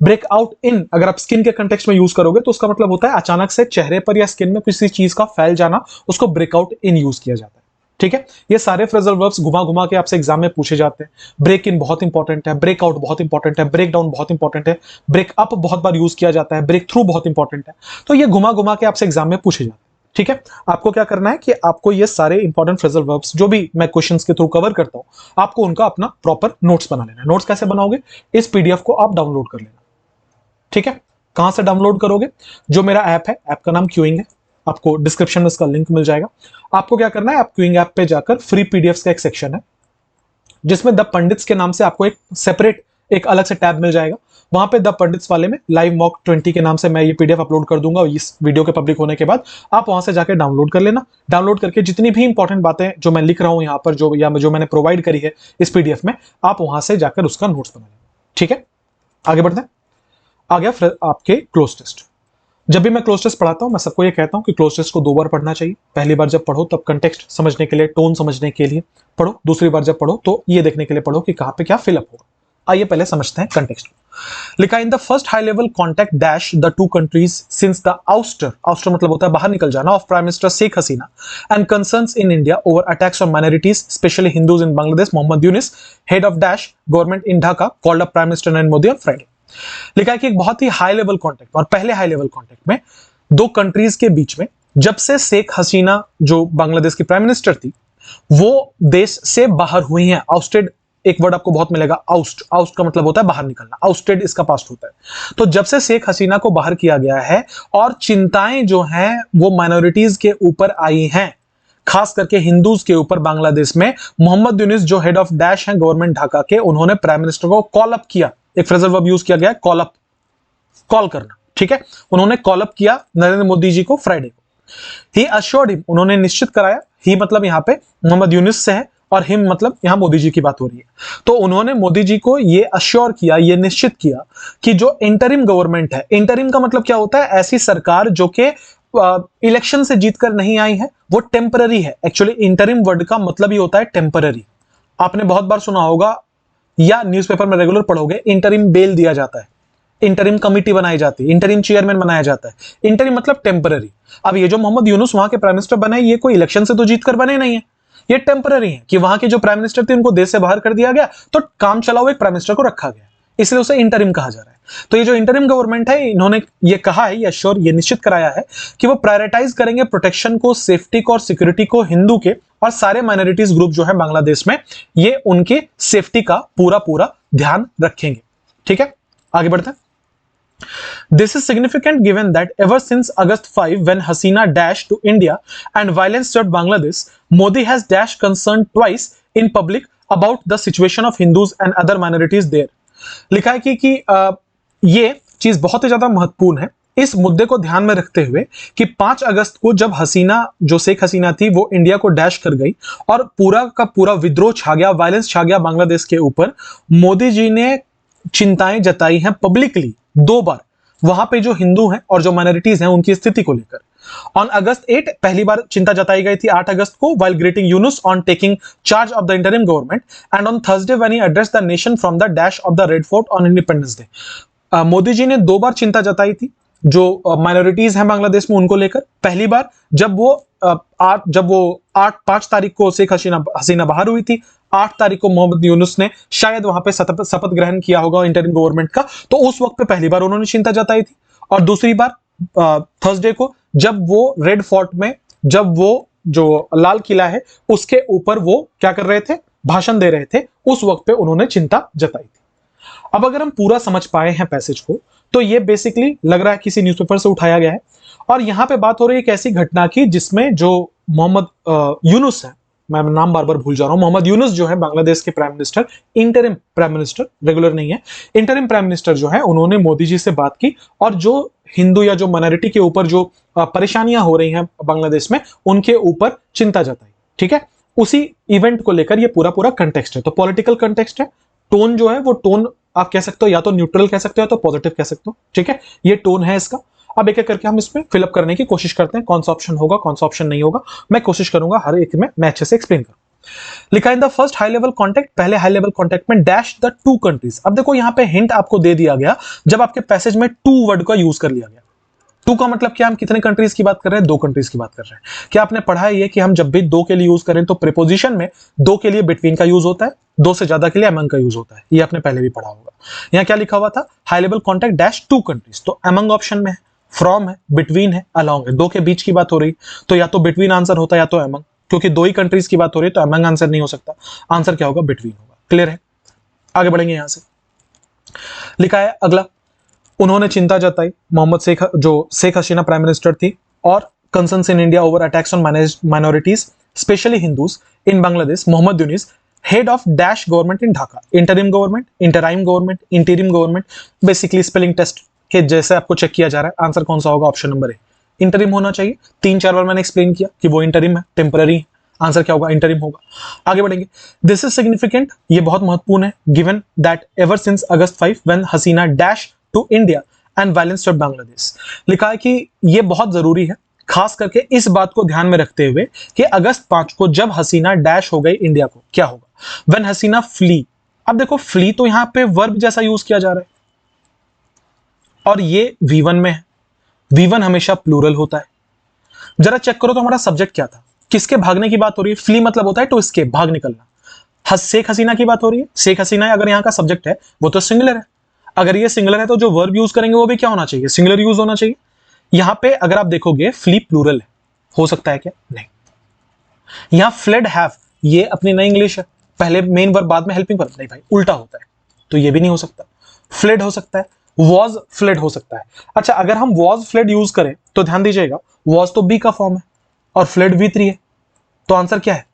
ब्रेक आउट इन अगर आप स्किन के कंटेक्स्ट में यूज करोगे तो उसका मतलब होता है अचानक से चेहरे पर या स्किन में किसी चीज का फैल जाना, उसको ब्रेकआउट इन यूज किया जाता है। ठीक है, ये सारे फ्रेजल वर्ब्स घुमा घुमा के आपसे एग्जाम में पूछे जाते हैं। ब्रेक इन बहुत इंपॉर्टेंट है, ब्रेक आउट बहुत इंपॉर्टेंट है, ब्रेक डाउन बहुत इंपॉर्टेंट है, ब्रेक अप बहुत बार यूज किया जाता है, ब्रेक थ्रू बहुत इंपॉर्टेंट है। तो ये घुमा घुमा के आपसे एग्जाम में पूछे जाते हैं। ठीक है, आपको क्या करना है कि आपको ये सारे इंपॉर्टेंट फ्रेजल वर्ब्स जो भी मैं क्वेश्चंस के थ्रू कवर करता हूं, आपको उनका अपना प्रॉपर नोट्स बना लेना है। नोट्स कैसे बनाओगे? इस पीडीएफ को आप डाउनलोड कर लेना। ठीक है, कहां से डाउनलोड करोगे? जो मेरा ऐप है, ऐप का नाम क्यूइंग है, आपको डिस्क्रिप्शन में इसका लिंक मिल जाएगा। आपको क्या करना है, आप क्यूइंग ऐप पे जाकर फ्री पीडीएफ्स का एक सेक्शन है, जिसमें द पंडित्स के नाम से आपको एक सेपरेट एक अलग से टैब मिल जाएगा। वहां पे द पंडित्स वाले में लाइव मॉक 20 के नाम से मैं ये पीडीएफ अपलोड कर दूंगा। इस वीडियो के पब्लिक होने के बाद आप वहां से जाकर डाउनलोड कर लेना। डाउनलोड करके जितनी भी इंपॉर्टेंट बातें जो मैं लिख रहा हूं यहाँ पर, जो मैंने प्रोवाइड करी है इस पीडीएफ में, आप वहां से जाकर उसका नोट्स बना लेना। ठीक है, आगे बढ़ते हैं। आ गया आपके क्लोज टेस्ट। जब भी मैं क्लोज टेस्ट पढ़ाता हूं, मैं सबको ये कहता हूं कि क्लोज टेस्ट को 2 बार पढ़ना चाहिए। पहली बार जब पढ़ो तब कंटेक्स्ट समझने के लिए, टोन समझने के लिए पढ़ो। दूसरी बार जब पढ़ो तो ये देखने के लिए पढ़ो कि कहां पे क्या फिलअप होगा। आइए पहले समझते हैं कंटेक्स्ट। लिखा in the first high level contact dash the 2 countries since the ouster मतलब होता है बाहर निकल जाना, of prime minister Sheikh Hasina and concerns in India over attacks on minorities specially Hindus in Bangladesh, Mohammad Yunus head of dash government in Dhaka called up prime minister Narendra Modi on Friday. लिखा है कि एक बहुत ही हाई लेवल कॉन्टैक्ट, और पहले हाई लेवल कॉन्टैक्ट में 2 कंट्रीज के बीच में, जब से शेख हसीना जो बांग्लादेश की प्राइम मिनिस्टर थी वो देश से बाहर हुई हैं। आउस्टेड एक वर्ड आपको बहुत मिलेगा, आउस्ट का मतलब होता है बाहर निकलना, आउस्टेड इसका पास्ट होता है। तो जब से शेख हसीना को बाहर किया गया है और चिंताएं जो हैं वो माइनॉरिटीज के ऊपर आई हैं, खास करके हिंदूज के ऊपर बांग्लादेश में मोहम्मद यूनिस जो हेड ऑफ डैश हैं गवर्नमेंट ढाका के, उन्होंने प्राइम मिनिस्टर को कॉल अप किया। एक फ्रेजल वर्ब यूज किया गया है, कॉल अप, कॉल करना, ठीक है। उन्होंने कॉल अप किया नरेंद्र मोदी जी को फ्राइडे को। ही अश्योर्ड हिम, उन्होंने निश्चित कराया, ही मतलब यहां पे मोहम्मद यूनिस से है और हिम मतलब यहां मोदी जी की बात हो रही है। तो उन्होंने मोदी जी को ये अश्योर किया, ये निश्चित किया कि जो इंटरिम गवर्नमेंट है, इंटरिम का मतलब क्या होता है, ऐसी सरकार जो कि इलेक्शन से जीतकर नहीं आई है, वो टेम्पररी है। एक्चुअली इंटरिम वर्ड का मतलब ही होता है टेम्पररी। आपने बहुत बार सुना होगा या न्यूज़पेपर में रेगुलर पढ़ोगे, इंटरिम बेल दिया जाता है, इंटरिम कमिटी बनाई जाती है, इंटरिम चेयरमैन बनाया जाता है। इंटरिम मतलब टेम्पररी। अब ये जो मोहम्मद यूनुस वहां के प्राइम मिनिस्टर बने, ये कोई इलेक्शन से तो जीतकर बने नहीं है, ये टेम्पररी है कि वहां के जो प्राइम मिनिस्टर थे उनको देश से बाहर कर दिया गया, तो काम चलाओ एक प्राइम मिनिस्टर को रखा गया, इसलिए उसे इंटरिम कहा जा रहा है। तो ये जो इंटरिम गवर्नमेंट है, इन्होंने ये कहा है, ये श्योर, ये निश्चित कराया है कि वो प्रायोरिटाइज करेंगे प्रोटेक्शन को, सेफ्टी को और सिक्योरिटी को, हिंदू के और सारे माइनॉरिटीज ग्रुप जो है बांग्लादेश में, ये उनकी सेफ्टी का पूरा पूरा ध्यान रखेंगे। ठीक है, आगे बढ़ते हैं। This is significant given that ever since August 5, when Hasina dashed to India and violence swept Bangladesh, Modi has dashed concern twice in public about the situation of Hindus and other minorities there. लिखा है कि ये चीज बहुत ही ज्यादा महत्वपूर्ण है इस मुद्दे को ध्यान में रखते हुए कि 5 अगस्त को जब हसीना, जो शेख हसीना थी, वो इंडिया को डैश कर गई और पूरा का पूरा विद्रोह छा गया, वायलेंस छा गया बांग्लादेश के ऊपर। मोदी जी ने चिंताएं जताई हैं पब्लिकली 2 बार, वहां पे जो हिंदू हैं और जो माइनॉरिटीज हैं उनकी स्थिति को लेकर। ऑन अगस्त 8 पहली बार चिंता जताई गई थी, 8 अगस्त को, while greeting Yunus on taking charge of the interim government, and on Thursday when he addressed the nation from the dash of the Red Fort on Independence Day. Modi ji ने 2 बार चिंता जताई थी जो माइनॉरिटीज हैं बांग्लादेश में उनको लेकर। पहली बार जब वो 5 तारीख को शेख हसीना बाहर हुई थी, 8 तारीख को मोहम्मद यूनुस ने शायद वहां पे शपथ ग्रहण किया होगा इंटरिम गवर्नमेंट का, तो उस वक्त पे पहली बार उन्होंने चिंता जताई थी। और दूसरी बार थर्सडे को जब वो रेड फोर्ट में, जब वो जो लाल किला है उसके ऊपर वो क्या कर रहे थे, भाषण दे रहे थे, उस वक्त पे उन्होंने चिंता जताई थी। अब अगर हम पूरा समझ पाए हैं पैसेज को, तो ये बेसिकली लग रहा है किसी न्यूज़पेपर से उठाया गया है और यहां पे बात हो रही है एक ऐसी घटना की जिसमें जो मोहम्मद यूनुस है, मैं नाम बार बार भूल जा रहा हूं, मोहम्मद यूनुस जो है बांग्लादेश के prime minister, interim prime minister, regular नहीं है, इंटरिम प्राइम मिनिस्टर जो है, उन्होंने मोदी जी से बात की और जो हिंदू या जो माइनॉरिटी के ऊपर जो परेशानियां हो रही हैं बांग्लादेश में, उनके ऊपर चिंता जताई। ठीक है, उसी इवेंट को लेकर ये पूरा पूरा कंटेक्स्ट है। तो पॉलिटिकल कंटेक्स्ट है, टोन जो है वो टोन आप कह सकते हो या तो न्यूट्रल कह सकते हो या तो पॉजिटिव कह सकते हो। ठीक है, ये टोन है इसका। अब एक एक करके हम इसमें फिलअप करने की कोशिश करते हैं, कौन सा ऑप्शन होगा, कौन सा ऑप्शन नहीं होगा, मैं कोशिश करूंगा हर एक में मैं अच्छे से एक्सप्लेन करूं। लिखा in the first high level contact, पहले हाई लेवल कॉन्टेक्ट में डैश द 2 कंट्रीज। अब देखो यहां पे हिंट आपको दे दिया गया जब आपके पैसेज में 2 वर्ड का यूज कर लिया गया। 2 का मतलब क्या, हम कितने कंट्रीज की बात कर रहे हैं, 2 कंट्रीज की बात कर रहे हैं। क्या आपने पढ़ा है ये कि हम जब भी 2 के लिए यूज करें तो प्रीपोजिशन में 2 के लिए बिटवीन का यूज होता है, 2 से ज्यादा के लिए अमंग का यूज होता है, ये आपने पहले भी पढ़ा होगा। यहां क्या लिखा हुआ था, high level contact dash 2 countries, तो अमंग ऑप्शन में है, फ्रॉम है, बिटवीन है, अलोंग है, 2 के बीच की बात हो रही, तो या तो बिटवीन आंसर होता है या तो अमंग, क्योंकि 2 ही कंट्रीज की बात हो रही है तो अमंग आंसर नहीं हो सकता, आंसर क्या होगा, बिटवीन होगा। क्लियर है, आगे बढ़ेंगे। यहां से लिखा है अगला, उन्होंने चिंता जताई मोहम्मद शेख हसीना प्राइम मिनिस्टर थी और concerns in India over attacks on minorities specially Hindus in Bangladesh, Mohammad Yunus head of dash government in Dhaka, interim government, interim government, interim government, basically spelling test के जैसे आपको चेक किया जा रहा है। आंसर कौन सा होगा, ऑप्शन नंबर ए, इंटरिम होना चाहिए। 3-4 बार मैंने एक्सप्लेन किया कि वो इंटरिम है, टेम्पररी है, आंसर क्या होगा, इंटरिम होगा। आगे बढ़ेंगे। दिस इज सिग्निफिकेंट, ये बहुत महत्वपूर्ण है, given that ever since August 5 when Hasina dash to India and violence to Bangladesh. लिखा है कि ये बहुत जरूरी है, खास करके इस बात को ध्यान में रखते हुए कि अगस्त 5 को जब हसीना डैश हो गई इंडिया को, क्या होगा, व्हेन हसीना फ्ली। अब देखो फ्ली तो यहां पे वर्ब जैसा यूज किया जा रहा है और ये V1 में है, V1 हमेशा प्लूरल होता है। जरा चेक करो तो हमारा सब्जेक्ट क्या था, किसके भागने की बात हो रही है, फ्ली मतलब होता है टू एस्केप, भाग निकलना। शेख हसीना की बात हो रही है, शेख हसीना अगर यहाँ का सब्जेक्ट है वो तो सिंगुलर है, अगर ये सिंगुलर है तो जो वर्ब यूज करेंगे वो भी क्या होना चाहिए, सिंगुलर यूज होना चाहिए। यहां पे अगर आप देखोगे फ्ली प्लूरल है, हो सकता है क्या, नहीं। यहां फ्लेड हैव, ये अपनी नई इंग्लिश है, पहले मेन वर्ब बाद में हेल्पिंग वर्ब, नहीं भाई उल्टा होता है, तो ये भी नहीं हो सकता। फ्लेड हो सकता है, वॉज फ्लेड हो सकता है। अच्छा, अगर हम वॉज फ्लेड यूज करें तो ध्यान दीजिएगा, वॉज तो बी का फॉर्म है और फ्लेड V3 है, तो आंसर क्या है?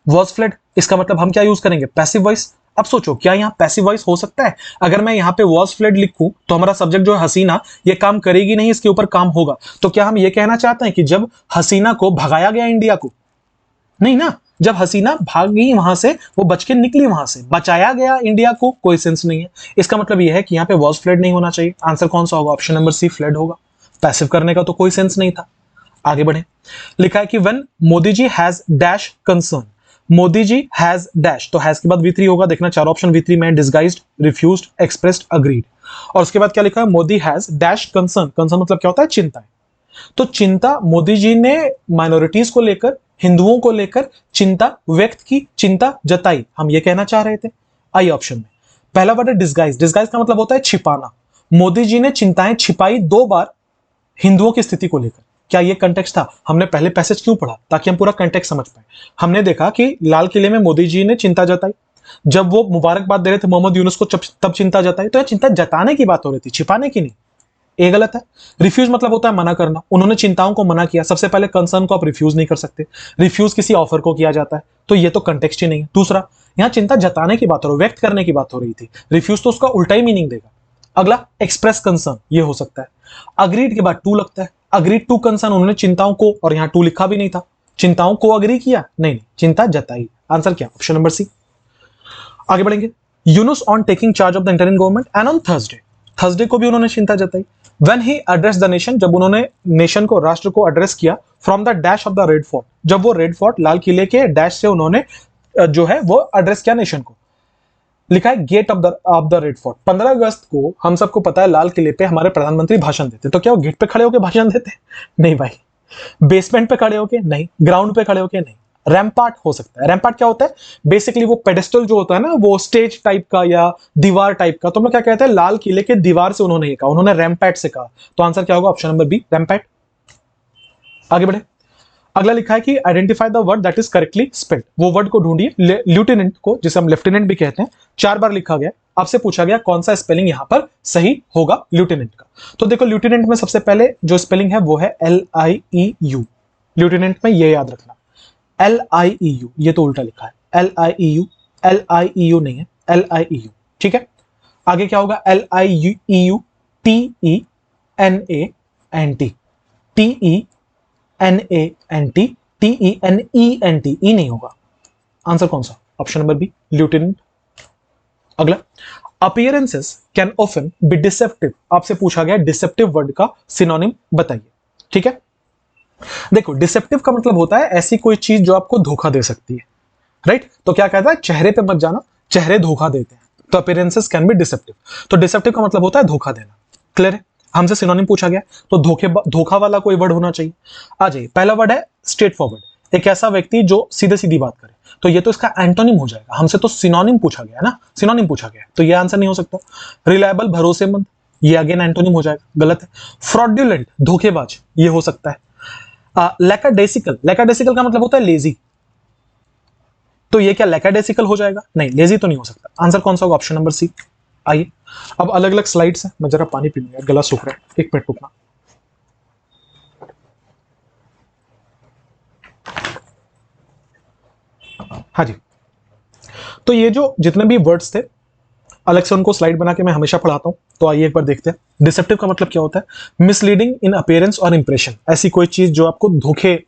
Was flood. इसका मतलब हम क्या यूज करेंगे? Passive voice. अब सोचो, क्या यहाँ पैसिव वॉइस हो सकता है? अगर मैं यहाँ पे वॉज फ्लड लिखूं तो हमारा सब्जेक्ट जो है हसीना, ये काम करेगी नहीं, इसके ऊपर काम होगा। तो क्या हम ये कहना चाहते हैं कि जब हसीना को भगाया गया इंडिया को? नहीं ना, जब हसीना भाग गई वहां से, वो बच के निकली वहां से, बचाया गया इंडिया को, कोई सेंस नहीं है। इसका मतलब यह है कि यहाँ पे वॉज फ्लड नहीं होना चाहिए। आंसर कौन सा होगा? ऑप्शन नंबर सी, फ्लड होगा। पैसिव करने का तो कोई सेंस नहीं था। आगे बढ़े, लिखा है कि when Modi ji has dash concern, Modi ji has dash, तो हैज के बाद V3 होगा। देखना चार ऑप्शन V3 में, डिस्गाइज्ड, रिफ्यूज्ड, एक्सप्रेस्ड, अग्रीड। और उसके बाद क्या लिखा है? Modi has dash concern. Concern मतलब क्या होता है? चिंता। तो चिंता मोदी जी ने माइनॉरिटीज को लेकर, हिंदुओं को लेकर चिंता व्यक्त की, चिंता जताई, हम ये कहना चाह रहे थे। आइए ऑप्शन में, पहला वर्ड है डिस्गाइज। डिस्गाइज का मतलब होता है छिपाना। मोदी जी ने चिंताएं छिपाई 2 बार हिंदुओं की स्थिति को लेकर। क्या ये कंटेक्स्ट था? हमने पहले पैसेज क्यों पढ़ा? ताकि हम पूरा कंटेक्स्ट समझ पाए। हमने देखा कि लाल किले में मोदी जी ने चिंता जताई, जब वो मुबारकबाद दे रहे थे मोहम्मद यूनुस को, तब चिंता जताई। तो यह चिंता जताने की बात हो रही थी, छिपाने की नहीं। ये गलत है। रिफ्यूज मतलब होता है मना करना। उन्होंने चिंताओं को मना किया। सबसे पहले कंसर्न को आप रिफ्यूज नहीं कर सकते, रिफ्यूज किसी ऑफर को किया जाता है, तो ये तो कंटेक्स्ट ही नहीं है। दूसरा, यहां चिंता जताने की बात हो रही, व्यक्त करने की बात हो रही थी। रिफ्यूज तो उसका उल्टा ही मीनिंग देगा। अगला, एक्सप्रेस कंसर्न, ये हो सकता है। अग्रीड के बाद टू लगता है, अग्रीड टू कंसर्न, उन्होंने चिंताओं को, और यहां टू लिखा भी नहीं था, चिंताओं को अग्री किया, नहीं, चिंता जताई। आंसर क्या? Option number C. आगे बढ़ेंगे, Yunus on taking charge of the interim government and on Thursday, Thursday को भी उन्होंने चिंता जताई। When he addressed the nation, जब उन्होंने नेशन को, राष्ट्र को एड्रेस किया, from the dash of the red fort, जब वो रेड फोर्ट, लाल किले के डैश से उन्होंने जो है वो एड्रेस किया नेशन को। लिखा है gate of the red fort. 15 अगस्त को हम सबको पता है लाल किले पे हमारे प्रधानमंत्री भाषण देते, तो क्या वो गेट पे खड़े होकर भाषण देते? नहीं भाई। बेसमेंट पे खड़े होके? नहीं। ग्राउंड पे खड़े होके? नहीं। रैम्पार्ट हो सकता है। रैम्पार्ट क्या होता है? बेसिकली वो पेडेस्टल जो होता है ना, वो स्टेज टाइप का या दीवार टाइप का। तो हम लोग क्या कहते हैं? लाल किले के दीवार से उन्होंने ये कहा, उन्होंने रैम्पार्ट से कहा। तो आंसर क्या होगा? Option number B, rampart. आगे बढ़े, अगला लिखा है कि identify the word that is correctly spelled. वो वर्ड को ढूंढिए। लेफ्टिनेंट को, जिसे हम लेफ्टिनेंट भी कहते हैं, 4 बार लिखा गया। आपसे पूछा गया कौन सा स्पेलिंग यहां पर सही होगा लेफ्टिनेंट का। तो देखो, लेफ्टिनेंट में सबसे पहले जो स्पेलिंग है वो है LIEU। लेफ्टिनेंट में ये याद रखना, LIEU, ये तो उल्टा लिखा है, LIEU, LIEU नहीं है, LIEU, ठीक है। आगे क्या होगा? LIEU, TENANT, TENANT, TENENT, ई नहीं होगा। आंसर कौन सा? Option number b, lieutenant. अगला, appearances can often be deceptive. आपसे पूछा गया डिसेप्टिव वर्ड का सिनोनिम बताइए, ठीक है। देखो, डिसेप्टिव का मतलब होता है ऐसी कोई चीज जो आपको धोखा दे सकती है, राइट। तो क्या कहता है? चेहरे पे मत जाना, चेहरे धोखा देते हैं। तो अपीयरेंसेस कैन बी डिसेप्टिव। तो डिसेप्टिव का मतलब होता है धोखा देना। क्लियर है? हमसे सिनोनिम पूछा गया, तो धोखा वाला कोई वर्ड होना चाहिए। आ जाइए, पहला वर्ड है स्ट्रेट फॉरवर्ड। एक ऐसा व्यक्ति जो सीधे सीधी बात करे, तो ये तो इसका एंटोनिम हो जाएगा। हमसे तो सिनोनिम पूछा गया ना, सिनोनिम पूछा गया, तो ये आंसर नहीं हो सकता। रिलायबल, भरोसेमंद, ये अगेन एंटोनिम हो जाएगा, गलत है। फ्रॉडुलेंट, धोखेबाज, ये हो सकता है। लैकाडेसिकल, लैकाडेसिकल का मतलब होता है लेजी, तो ये क्या लैकाडेसिकल हो जाएगा? नहीं, लेजी तो नहीं हो सकता। आंसर कौन सा होगा? Option number C. आइए, अब अलग अलग स्लाइड्स हैं, मैं जरा पानी पी लूंगा, गला सूख रहा है, 1 मिनट रुकना। हाँ जी, तो ये जो जितने भी वर्ड्स थे, अलग से उनको स्लाइड बना के मैं हमेशा पढ़ाता हूं, तो आइए एक बार देखते हैं। डिसेप्टिव का मतलब क्या होता है? मिसलीडिंग इन अपीयरेंस और इंप्रेशन, ऐसी कोई चीज जो आपको धोखे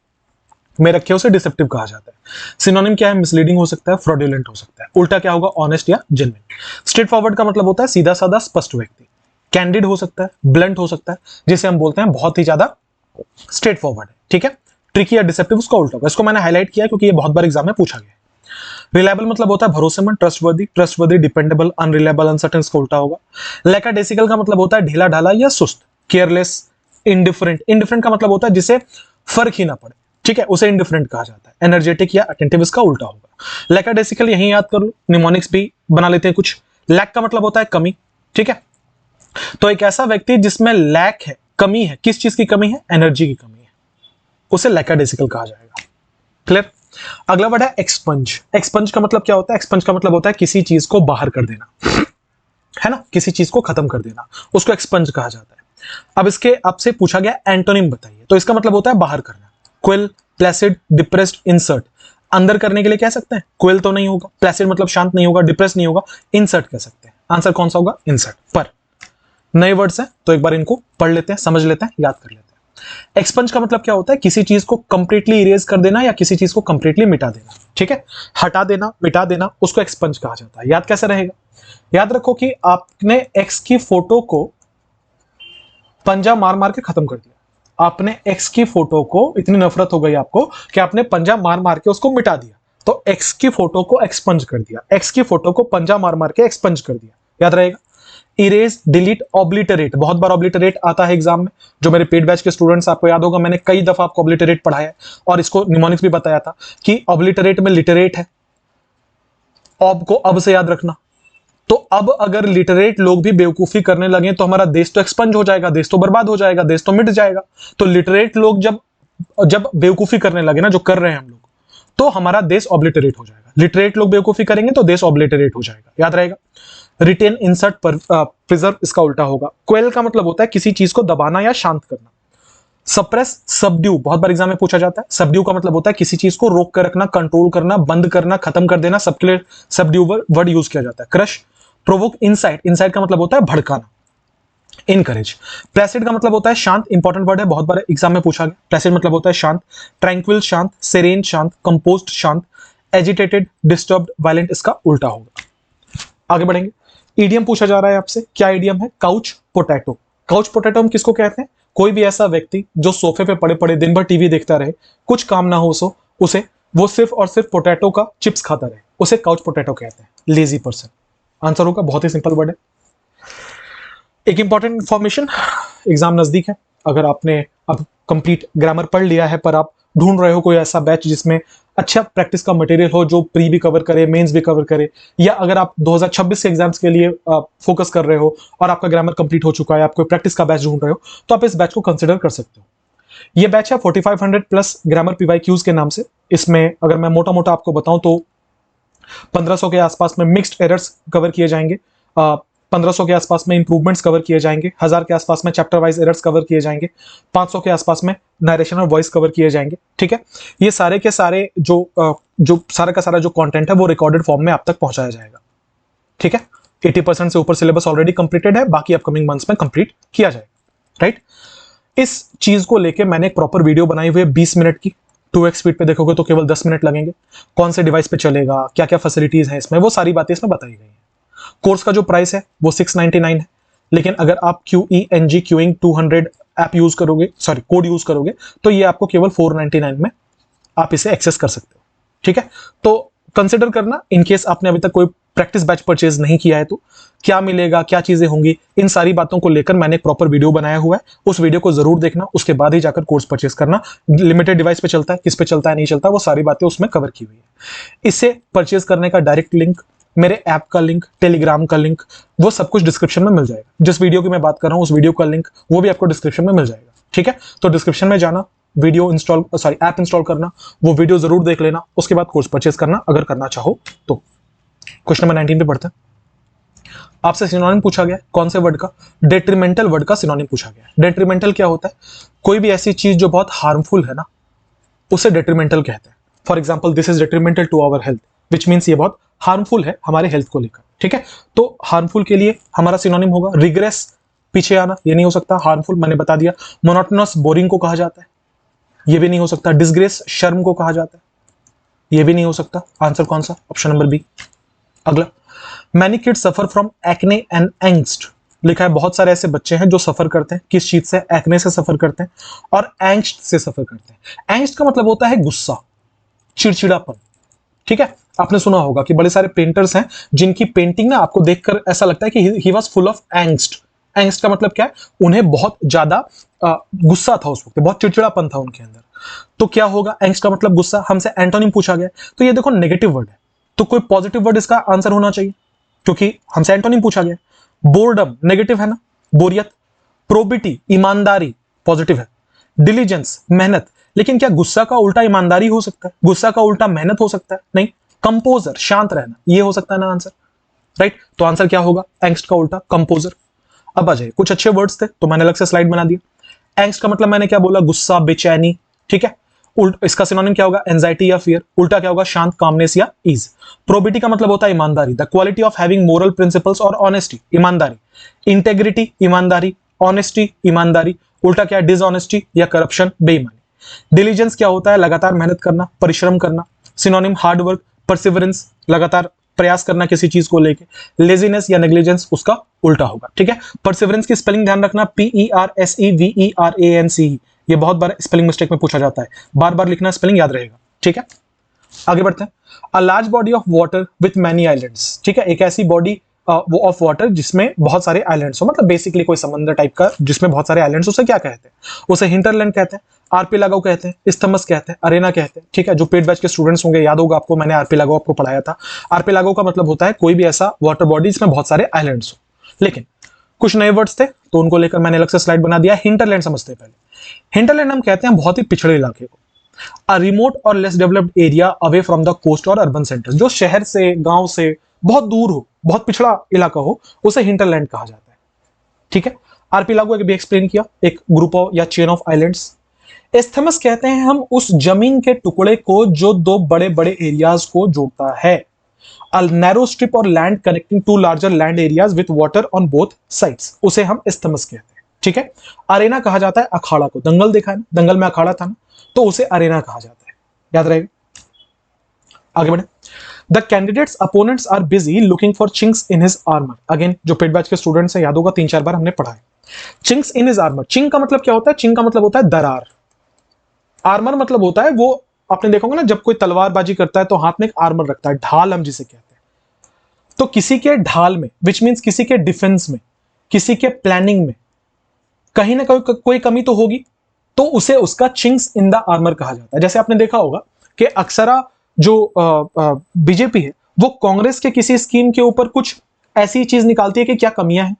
में रखे, उसे डिसेप्टिव कहा जाता है। सिनोनिम क्या है? मिसलीडिंग हो सकता है, फ्रॉडुलेंट हो सकता है। उल्टा क्या होगा? ऑनेस्ट या जेन्युइन। स्ट्रेट फॉरवर्ड का मतलब होता है सीधा साधा स्पष्ट व्यक्ति। कैंडिड हो सकता है, ब्लंट हो सकता है, जिसे हम बोलते हैं बहुत ही ज्यादा स्ट्रेट फॉरवर्ड है, ठीक है। ट्रिकी या डिसेप्टिव उसका उल्टा होगा। इसको मैंने हाईलाइट किया क्योंकि ये बहुत बार एग्जाम में पूछा गया है। रिलायबल मतलब होता है भरोसेमंद, ट्रस्टवर्दी, डिपेंडेबल, अनरिलायबल, अनसर्टेन, इसका उल्टा होगा। लैकाडेसिकल का मतलब होता है ढीला ढाला या सुस्त, केयरलेस, इंडिफरेंट। इंडिफरेंट का मतलब होता है जिसे फर्क ही ना पड़े, ठीक है, उसे इंडिफरेंट कहा जाता है। एनर्जेटिक या अटेंटिव, इसका उल्टा होगा। लैकाडेसिकल यही याद कर लो, निमोनिक्स भी बना लेते हैं कुछ। लैक का मतलब होता है कमी, ठीक है। तो एक ऐसा व्यक्ति जिसमें लैक है, कमी है, किस चीज की कमी है? एनर्जी की कमी है, उसे लैकाडेसिकल कहा जाएगा। क्लियर? अगला वर्ड है एक्सपंज। एक्सपंज का मतलब क्या होता है? एक्सपंज का मतलब होता है किसी चीज को बाहर कर देना, है ना, किसी चीज को खत्म कर देना, उसको एक्सपंज कहा जाता है। अब इसके आपसे पूछा गया एंटोनिम बताइए, तो इसका मतलब होता है बाहर करना। क्विल, प्लेसिड, डिप्रेस्ड, इंसर्ट, अंदर करने के लिए कह सकते हैं क्विल तो नहीं होगा, प्लेसिड मतलब शांत नहीं होगा, डिप्रेस नहीं होगा, इंसर्ट कह सकते हैं। आंसर कौन सा होगा? इंसर्ट। पर नए वर्ड्स हैं तो एक बार इनको पढ़ लेते हैं, समझ लेते हैं, याद कर लेते हैं। एक्सपंज का मतलब क्या होता है? किसी चीज को कंप्लीटली इरेज कर देना या किसी चीज को कंप्लीटली मिटा देना। ठीक है, हटा देना, मिटा देना, उसको एक्सपंज कहा जाता है। याद कैसे रहेगा? याद रखो कि आपने एक्स की फोटो को पंजा मार मार के खत्म कर दिया। आपने एक्स की फोटो को, इतनी नफरत हो गई आपको कि आपने पंजा मार मार के उसको मिटा दिया, तो एक्स की फोटो को एक्सपंज कर दिया। एक्स की फोटो को पंजा मार मार के एक्सपंज कर दिया। याद रहेगा? इरेज, डिलीट, ऑब्लिटरेट, बहुत बार ऑब्लिटरेट आता है एग्जाम में। जो मेरे पेड बैच के स्टूडेंट्स, आपको याद होगा मैंने कई दफा आपको ऑब्लिटरेट पढ़ाया है और इसको निमोनिक्स भी बताया था कि ऑब्लिटरेट में लिटरेट है, ऑब को अब से याद रखना। तो अब अगर लिटरेट लोग भी बेवकूफी करने लगे तो हमारा देश तो एक्सपंज हो जाएगा, देश तो बर्बाद हो जाएगा, देश तो मिट जाएगा। तो लिटरेट लोग जब जब बेवकूफी करने लगे ना, जो कर रहे हैं हम लोग, तो हमारा देश ऑब्लिटरेट हो जाएगा। लिटरेट लोग बेवकूफी करेंगे तो देश ऑब्लिटरेट हो जाएगा। याद रहेगा? रिटेन, इंसर्ट, प्रिजर्व इसका उल्टा होगा। क्वेल का मतलब होता है किसी चीज को दबाना या शांत करना। सप्रेस, सबड्यू, बहुत बार एग्जाम में पूछा जाता है। सबड्यू का मतलब होता है किसी चीज को रोक कर रखना, कंट्रोल करना, बंद करना, खत्म कर देना, सबके लिए सबड्यू वर्ड यूज किया जाता है। क्रश, प्रोवोक, इनसाइट, इनसाइट का मतलब होता है भड़काना। इनकरेज, प्लेसिड का मतलब होता है शांत, इंपॉर्टेंट वर्ड है, बहुत बार एग्जाम में पूछा गया। प्लेसिड मतलब होता है शांत। ट्रैंक्विल शांत, सेरेन शांत, कंपोज्ड शांत, एजिटेटेड, डिस्टर्ब्ड, वायलेंट इसका उल्टा होगा। आगे बढ़ेंगे। ईडियम पूछा जा रहा है आपसे, क्या ईडियम है? Couch potato. काउच पोटैटो हम किसको कहते हैं? कोई भी ऐसा व्यक्ति जो सोफे पे पड़े पड़े दिन भर टीवी देखता रहे, कुछ काम ना हो उसे वो सिर्फ और सिर्फ पोटैटो का चिप्स खाता रहे, उसे काउच पोटैटो कहते हैं। लेजी पर्सन आंसर होगा। बहुत ही सिंपल वर्ड है। एक इंपॉर्टेंट इंफॉर्मेशन, एग्जाम नजदीक है, अगर आपने अब कंप्लीट ग्रामर पढ़ लिया है पर आप ढूंढ रहे हो कोई ऐसा बैच जिसमें अच्छा प्रैक्टिस का मटेरियल हो, जो प्री भी कवर करे, मेंस भी कवर करे, या अगर आप 2026 के एग्जाम्स के लिए फोकस कर रहे हो और आपका ग्रामर कंप्लीट हो चुका है, आप कोई प्रैक्टिस का बैच ढूंढ रहे हो, तो आप इस बैच को कंसिडर कर सकते हो। ये बैच है 4500 प्लस ग्रामर पीवाईक्यूज के नाम से। इसमें अगर मैं मोटा मोटा आपको बताऊं तो 1500 के आसपास में मिक्स्ड एरर्स कवर किए जाएंगे, 1500 के आसपास में इंप्रूवमेंट्स कवर किए जाएंगे, 1000 के आसपास में चैप्टर वाइज एरर्स कवर किए जाएंगे, 500 के आसपास में नरेशन और वॉइस कवर किए जाएंगे। ठीक है, ये सारे के सारे जो सारा का सारा जो कंटेंट है वो रिकॉर्डेड फॉर्म में आप तक पहुंचाया जाएगा। ठीक है, 80% से ऊपर सिलेबस ऑलरेडी कंप्लीटेड है, बाकी अपकमिंग मंथ्स में कंप्लीट किया जाएगा। राइट, इस चीज को लेके मैंने एक प्रॉपर वीडियो बनाई हुई है 20 मिनट की। 2x स्पीड पे देखोगे तो केवल 10 मिनट लगेंगे। कौन से डिवाइस पे चलेगा, क्या क्या फैसिलिटीज हैं इसमें, वो सारी बातें इसमें बताई गई हैं। कोर्स का जो प्राइस है वो 699 है, लेकिन अगर आप QENG क्यूइंग 200 ऐप यूज करोगे, सॉरी कोड यूज करोगे, तो ये आपको केवल 499 में आप इसे एक्सेस कर सकते हो। ठीक है, तो कंसिडर करना, इनकेस आपने अभी तक कोई प्रैक्टिस बैच परचेज नहीं किया है तो क्या मिलेगा, क्या चीजें होंगी, इन सारी बातों को लेकर मैंने एक प्रॉपर वीडियो बनाया हुआ है। उस वीडियो को जरूर देखना, उसके बाद ही जाकर कोर्स परचेज करना। लिमिटेड डिवाइस पे चलता है, किस पे चलता है, नहीं चलता, वो सारी बातें उसमें कवर की हुई है। इसे परचेज करने का डायरेक्ट लिंक, मेरे ऐप का लिंक, टेलीग्राम का लिंक, वो सब कुछ डिस्क्रिप्शन में मिल जाएगा। जिस वीडियो की मैं बात कर रहा हूं उस वीडियो का लिंक वो भी आपको डिस्क्रिप्शन में मिल जाएगा। ठीक है, तो डिस्क्रिप्शन में जाना, video install, sorry app install करना, वो वीडियो जरूर देख लेना, उसके बाद कोर्स परचेज करना अगर करना चाहो तो। क्वेश्चन नंबर 19 पे बढ़ते हैं। आपसे सिनोनिम पूछा गया, कौन से वर्ड का? डेट्रीमेंटल वर्ड का सिनोनिम पूछा गया। डेट्रीमेंटल क्या होता है? कोई भी ऐसी चीज जो बहुत हार्मफुल है ना, उसे डेट्रीमेंटल कहते हैं। For example, this is detrimental to our health, which means ये बहुत हार्मफुल है हमारे हेल्थ को लेकर। ठीक है, तो हार्मफुल के लिए हमारा सिनोनिम होगा रिग्रेस, पीछे आना, ये नहीं हो सकता। हार्मफुल मैंने बता दिया। मोनोटोनस, बोरिंग को कहा जाता है, ये भी नहीं हो सकता। डिसग्रेस, शर्म को कहा जाता है, ये भी नहीं हो सकता। आंसर कौन सा? Option number b. अगला, many kids suffer from acne and angst, लिखा है बहुत सारे ऐसे बच्चे हैं जो सफर करते हैं, किस चीज से? एक्ने से सफर करते हैं और एंग्स्ट से सफर करते हैं। एंग्स्ट का मतलब होता है गुस्सा, चिड़चिड़ापन। ठीक है, आपने सुना होगा कि बड़े सारे पेंटर्स हैं जिनकी पेंटिंग ना आपको देखकर ऐसा लगता है कि he was full of angst. Angst का मतलब क्या है? उन्हें बहुत ज्यादा गुस्सा था उस वक्त, बहुत चिड़चिड़ापन था उनके अंदर। तो क्या होगा? एंग्स्ट का मतलब गुस्सा। हमसे एंटोनिम पूछा गया, तो ये देखो नेगेटिव वर्ड है, तो कोई पॉजिटिव वर्ड इसका आंसर होना चाहिए, क्योंकि हमसे एंटोनिम पूछा गया। बोर्डम नेगेटिव है ना, बोरियत। प्रोबिटी, ईमानदारी, पॉजिटिव है। डिलीजेंस, मेहनत, लेकिन क्या गुस्सा का उल्टा ईमानदारी हो सकता है? गुस्सा का उल्टा मेहनत हो सकता है? नहीं। कंपोजर, शांत रहना, ये हो सकता है ना आंसर। राइट, तो आंसर क्या होगा? एंग्स्ट का उल्टा कंपोजर। अब आ जाइए, कुछ अच्छे वर्ड्स थे तो मैंने अलग से स्लाइड बना दिया। एंग्स्ट का मतलब मैंने क्या बोला? गुस्सा, बेचैनी। ठीक है, इसका सिनोनिम क्या होगा? एंजाइटी या फियर। उल्टा क्या होगा? शांत, कामनेस या ईज। प्रोबिटी का मतलब होता है ईमानदारी, the quality of having moral principles और ऑनेस्टी, ईमानदारी। इंटेग्रिटी, ईमानदारी। ऑनेस्टी, ईमानदारी। उल्टा क्या है? डिसऑनेस्टी या करप्शन, बेईमानी। डिलीजेंस क्या होता है? लगातार मेहनत करना, परिश्रम करना। सिनोनिम हार्ड वर्क, परसिवरेंस, लगातार प्रयास करना किसी चीज को लेके। लेजीनेस या नेग्लिजेंस उसका उल्टा होगा। ठीक है, परसिवरेंस की स्पेलिंग ध्यान रखना, PERSEVERANCE। ये बहुत बार स्पेलिंग मिस्टेक में पूछा जाता है, बार बार लिखना, स्पेलिंग याद रहेगा। ठीक है, आगे बढ़ते हैं। A large body of water with many islands. ठीक है, एक ऐसी बॉडी वो ऑफ वाटर जिसमें बहुत सारे आइलैंड्स हो, मतलब बेसिकली कोई समंदर टाइप का जिसमें बहुत सारे आइलैंड्स, उसे क्या कहते हैं? उसे हिंटरलैंड कहते हैं, आर्पिलागो कहते हैं, इस्थमस कहते हैं, अरेना कहते हैं। ठीक है, जो पेड बैच के स्टूडेंट्स होंगे याद होगा आपको, मैंने आर्पिलागो आपको पढ़ाया था। आर्पिलागो का मतलब होता है कोई भी ऐसा वाटर बॉडी जिसमें बहुत सारे आइलैंड्स हो। लेकिन कुछ नए वर्ड्स थे तो उनको लेकर मैंने अलग से स्लाइड बना दिया। हिंटरलैंड समझते हैं पहले। हिंटरलैंड हम कहते हैं बहुत ही पिछड़े इलाके को, a remote or less developed area away from the coast or urban centres. जो शहर से, गांव से बहुत दूर हो, बहुत पिछड़ा इलाका हो, उसे हिंटरलैंड कहा जाता है। ठीक है, आर्पिलागो भी एक्सप्लेन किया, एक ग्रुप ऑफ या चेन ऑफ आइलैंड्स। एस्थमस कहते हैं हम उस जमीन के टुकड़े को जो दो बड़े बड़े एरियाज को जोड़ता है। A narrow strip of land connecting to larger land areas with water on both sides, उसे हम एस्थमस कहते हैं। ठीक है, अरेना कहा जाता है अखाड़ा को। दंगल देखा है ना, दंगल में अखाड़ा था ना, तो उसे अरेना कहा जाता है, याद रहेगा। आगे बढ़े। The candidate's opponents are busy looking for chinks in his armour. Again जो पेड बैच के स्टूडेंट्स हैं याद होगा, 3-4 बार हमने पढ़ा है। Chinks in his armour, chink का मतलब क्या होता है? चिंक का मतलब होता है दरार। आर्मर मतलब होता है वो, आपने देखोगे ना जब कोई तलवारबाजी करता है तो हाथ में एक आर्मर रखता है, ढाल हम जिसे कहते हैं। तो किसी के ढाल में, विच मीन्स किसी के डिफेंस में, किसी के प्लानिंग में कहीं ना कहीं कोई कमी तो होगी, तो उसे उसका चिंक्स इन द आर्मर कहा जाता है। जैसे आपने देखा होगा कि अक्सरा जो बीजेपी है वो कांग्रेस के किसी स्कीम के ऊपर कुछ ऐसी चीज निकालती है कि क्या कमियां हैं।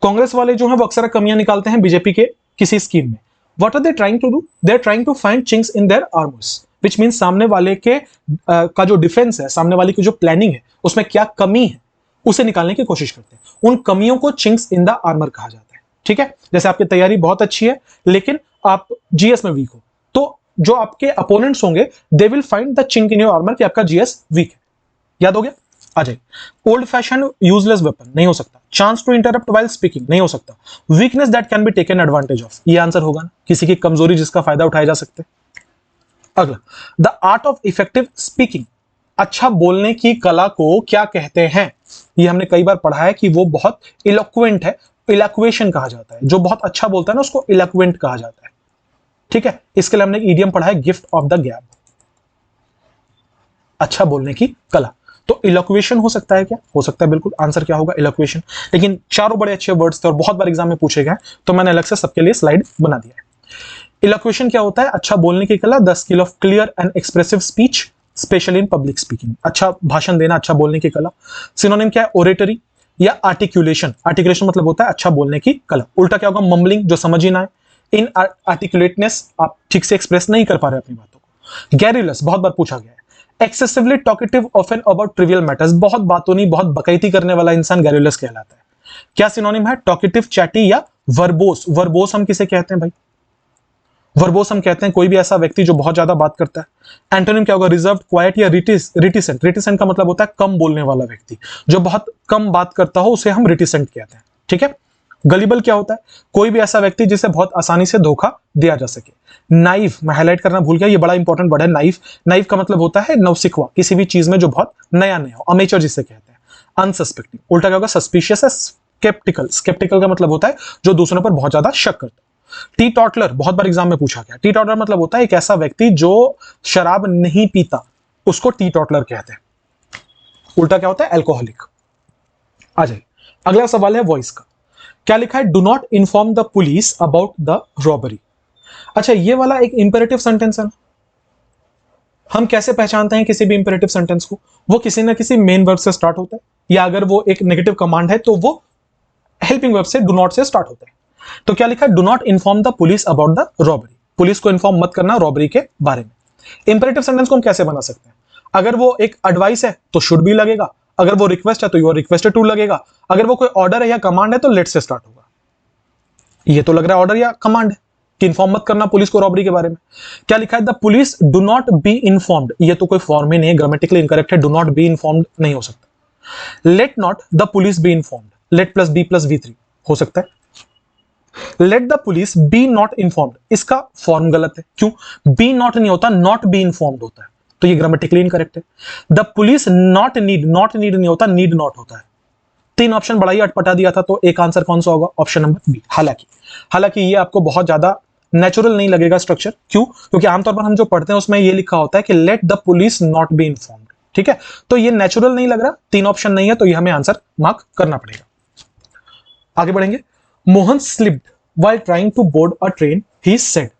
कांग्रेस वाले जो हैं वो अक्सर कमियां निकालते हैं बीजेपी के किसी स्कीम में। What are they trying to do? They are trying to find chinks in their armours, which means सामने वाले के का जो डिफेंस है, सामने वाले की जो प्लानिंग है, उसमें क्या कमी है उसे निकालने की कोशिश करते हैं। उन कमियों को चिंक्स इन द आर्मर कहा जाता है। ठीक है, जैसे आपकी तैयारी बहुत अच्छी है लेकिन आप जीएस में वीक हो, तो जो आपके अपोनेंट्स होंगे they will find the chink in your armour कि आपका जीएस वीक है। याद हो गया? आ जाइए। ओल्ड फैशन यूजलेस वेपन नहीं हो सकता। Chance to interrupt while speaking नहीं हो सकता। Weakness that can be taken advantage of, ये आंसर होगा ना, किसी की कमजोरी जिसका फायदा उठाया जा सकता है। अगला, the art of effective speaking, अच्छा बोलने की कला को क्या कहते हैं? ये हमने कई बार पढ़ा है कि वो बहुत इलोक्वेंट है, इलैक्वेशन कहा जाता है। जो बहुत अच्छा बोलता है ना उसको इलैक्वेंट कहा जाता है। ठीक है, इसके लिए हमने एक ईडियम पढ़ा है, गिफ्ट ऑफ द गैब, अच्छा बोलने की कला। तो इलोक्वेशन हो सकता है क्या? हो सकता है, बिल्कुल। आंसर क्या होगा? इलोक्वेशन। लेकिन चारों बड़े अच्छे वर्ड्स थे और बहुत बार एग्जाम में पूछे गए, तो मैंने अलग से सबके लिए स्लाइड बना दिया है। इलोक्वेशन क्या होता है? अच्छा बोलने की कला, the skill of clear and expressive speech specially in public speaking, अच्छा भाषण देना, अच्छा बोलने की कला। सिनोनिम क्या है? ओरेटरी या आर्टिकुलेशन। आर्टिकुलेशन मतलब होता है अच्छा बोलने की कला। उल्टा क्या होगा? मम्बलिंग, जो समझ ही ना आए। इन आर्टिकुलेटनेस, आप ठीक से एक्सप्रेस नहीं कर पा रहे अपनी बातों को। गैरुलस, बहुत बार पूछा गया है। Excessively talkative often about trivial matters, बहुत बातोनी, बहुत बकैती करने वाला इंसान गैरुलस कहलाता है। क्या सिनोनिम है? टॉकेटिव, चैटी या वर्बोस। वर्बोस हम किसे कहते हैं भाई? वर्बोस हम कहते हैं कोई भी ऐसा व्यक्ति जो बहुत ज्यादा बात करता है। एंटोनिम क्या होगा? रिजर्व, क्वाइट या रिटिसेंट। रिटिसेंट का मतलब होता है कम बोलने वाला व्यक्ति, जो बहुत कम बात करता हो उसे हम रिटिसेंट कहते हैं। ठीक है। गलिबल क्या होता है? कोई भी ऐसा व्यक्ति जिसे बहुत आसानी से धोखा दिया जा सके। नाइव, मैं हाईलाइट करना भूल गया, ये बड़ा इंपॉर्टेंट वर्ड है नाइव। नाइव का मतलब होता है नौसिखवा, किसी भी चीज में जो बहुत नया नया हो, अमेचर जिसे कहते हैं। अनसस्पेक्टिंग, उल्टा क्या होगा? सस्पिशियस है। स्केप्टिकल, स्केप्टिकल का मतलब होता है जो दूसरों पर बहुत ज्यादा शक करता है। टी टॉटलर, बहुत बार एग्जाम में पूछा गया। टी टॉटलर मतलब होता है एक ऐसा व्यक्ति जो शराब नहीं पीता, उसको टी टॉटलर कहते हैं। उल्टा क्या होता है? एल्कोहलिक। आ जाइए, अगला सवाल है वॉइस का। क्या लिखा है? Do not inform the police about the robbery. अच्छा, ये वाला एक इंपेरेटिव सेंटेंस है ना। हम कैसे पहचानते हैं किसी भी इंपेरेटिव सेंटेंस को? वो किसी ना किसी मेन वर्ब से स्टार्ट होता है, या अगर वो एक नेगेटिव कमांड है तो वो हेल्पिंग वर्ब से, डू नॉट से स्टार्ट होता है। तो क्या लिखा है? Do not inform the police about the robbery. Police को इन्फॉर्म मत करना रॉबरी के बारे में। इंपेरेटिव सेंटेंस को हम कैसे बना सकते हैं? अगर वो एक एडवाइस है तो शुड भी लगेगा, अगर वो रिक्वेस्ट है तो यू आर रिक्वेस्टेड टू लगेगा, अगर वो कोई ऑर्डर है या कमांड है तो लेट से स्टार्ट होगा। ये तो लग रहा है ऑर्डर या कमांड है, कि इन्फॉर्म मत करना पुलिस को रॉबरी के बारे में। क्या लिखा है, the police do not be informed, ये तो कोई फॉर्म ही नहीं है, ग्रामेटिकली इनकरेक्ट है, डू नॉट बी इन्फॉर्म्ड नहीं हो सकता। Let not the police be informed, let plus be plus V3 हो सकता है। Let the police be not informed, इसका फॉर्म गलत है, क्यों, बी नॉट नहीं होता, नॉट बी इन्फॉर्म्ड होता है, तो ये ग्रामेटिकली इनकरेक्ट है। The police not need, not need नहीं होता, नीड नॉट होता है। 3 ऑप्शन बड़ा ही अटपटा दिया था, तो एक आंसर कौन सा होगा, ऑप्शन नंबर बी। हालांकि ये आपको बहुत ज्यादा नेचुरल नहीं लगेगा स्ट्रक्चर, क्यों, क्योंकि आमतौर पर हम जो पढ़ते हैं उसमें ये लिखा होता है कि late the police not be informed, ठीक है, तो ये नेचुरल नहीं लग रहा, 3 ऑप्शन नहीं है, तो ये हमें आंसर मार्क करना पड़ेगा। आगे बढ़ेंगे। Mohan slipped while trying to board a train, he said,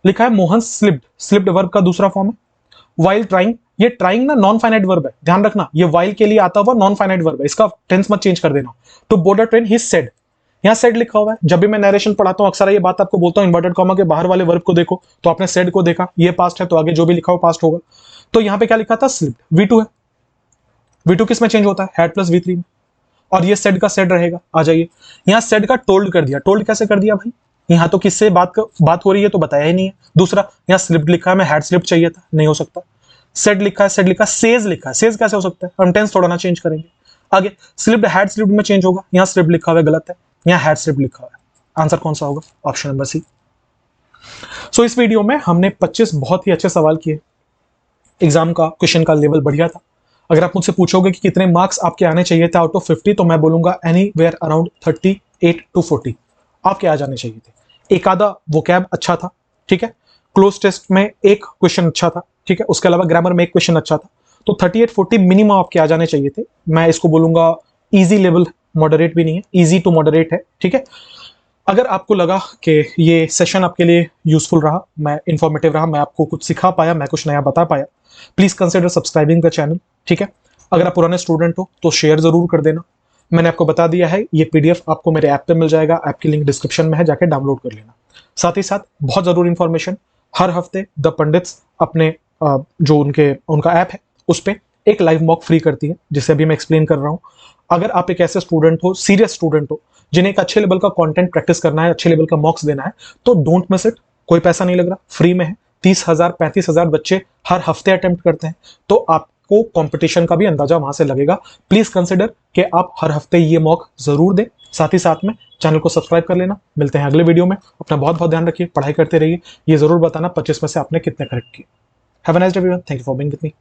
लिखा है मोहन स्लिप्ड, स्लिप्ड वर्ब का दूसरा फॉर्म है। व्हाइल ट्राइंग, ये ट्राइंग ना नॉन फाइनाइट वर्ब है, ध्यान रखना, ये व्हाइल के लिए आता हुआ नॉन फाइनाइट वर्ब है, इसका टेंस मत चेंज कर देना। To board a train, he said, यहां सेड लिखा हुआ है। जब भी मैं नरेशन पढ़ाता हूं अक्सर ये बात आपको बोलता हूं, इन्वर्टेड कॉमा के बाहर वाले वर्ब को देखो, तो आपने सेड को देखा, ये पास्ट है, तो आगे जो भी लिखा हो पास्ट होगा। तो यहां पे क्या लिखा था, स्लिप्ड, V2 है। V2 किस में चेंज होता है, हैड प्लस V3 में, और ये सेड का सेड रहेगा। आ जाइए, यहां सेड का टोल्ड कर दिया, टोल्ड कैसे कर दिया भाई, यहां तो किससे बात हो रही है तो बताया ही नहीं है। दूसरा, यहां स्लिप्ड लिखा है, मैं हैड स्लिप्ड चाहिए था, नहीं हो सकता। सेड लिखा है, सेड लिखा, सेज लिखा है, सेज कैसे हो सकता है, हम टेंस थोड़ा ना चेंज करेंगे। आगे स्लिप्ड हैड स्लिप्ड में चेंज होगा, यहां स्लिप्ड लिखा हुआ है, गलत है, यहां हैड स्लिप्ड लिखा हुआ है। आंसर कौन सा होगा, ऑप्शन नंबर सी। सो इस वीडियो में हमने 25 बहुत ही अच्छे सवाल किए। एग्जाम का क्वेश्चन का लेवल बढ़िया था। अगर आप मुझसे पूछोगे कि कितने मार्क्स आपके आने चाहिए थे आउट ऑफ 50, तो मैं बोलूंगा एनीवेयर अराउंड 38 to 40 आपके आ जाने चाहिए थे। एक आधा वोकैब अच्छा था, ठीक है, क्लोज टेस्ट में एक क्वेश्चन अच्छा था, ठीक है, उसके अलावा ग्रामर में एक क्वेश्चन अच्छा था, तो 38-40 मिनिमम आपके आ जाने चाहिए थे। मैं इसको बोलूंगा इजी लेवल, मॉडरेट भी नहीं है, इजी टू मॉडरेट है, ठीक है। अगर आपको लगा कि ये सेशन आपके लिए यूजफुल रहा, मैं इंफॉर्मेटिव रहा, मैं आपको कुछ सिखा पाया, मैं कुछ नया बता पाया, please consider subscribing the channel, ठीक है। अगर आप पुराने स्टूडेंट हो तो शेयर जरूर कर देना। मैंने आपको बता दिया है, ये PDF आपको मेरे ऐप पे मिल जाएगा, ऐप की लिंक डिस्क्रिप्शन में है, जाके डाउनलोड कर लेना। साथ ही साथ बहुत जरूरी इंफॉर्मेशन, हर हफ्ते द पंडित्स अपने जो उनका ऐप है उस पर एक लाइव मॉक फ्री करती है, जिसे अभी मैं एक्सप्लेन कर रहा हूँ। अगर आप एक ऐसे स्टूडेंट हो, सीरियस स्टूडेंट हो, जिन्हें एक अच्छे लेवल का कंटेंट प्रैक्टिस करना है, अच्छे लेवल का मॉक्स देना है, तो डोंट मिस इट। कोई पैसा नहीं लग रहा, फ्री में है। 30,000 35,000 बच्चे हर हफ्ते अटेम्प्ट करते हैं, तो आपको कंपटीशन का भी अंदाजा वहां से लगेगा। प्लीज कंसिडर कि आप हर हफ्ते ये मॉक जरूर दें। साथ ही साथ में चैनल को सब्सक्राइब कर लेना। मिलते हैं अगले वीडियो में। अपना बहुत बहुत ध्यान रखिए, पढ़ाई करते रहिए। ये जरूर बताना 25 में से आपने कितने करेक्ट किए। Have a nice day everyone, thank you for being with me.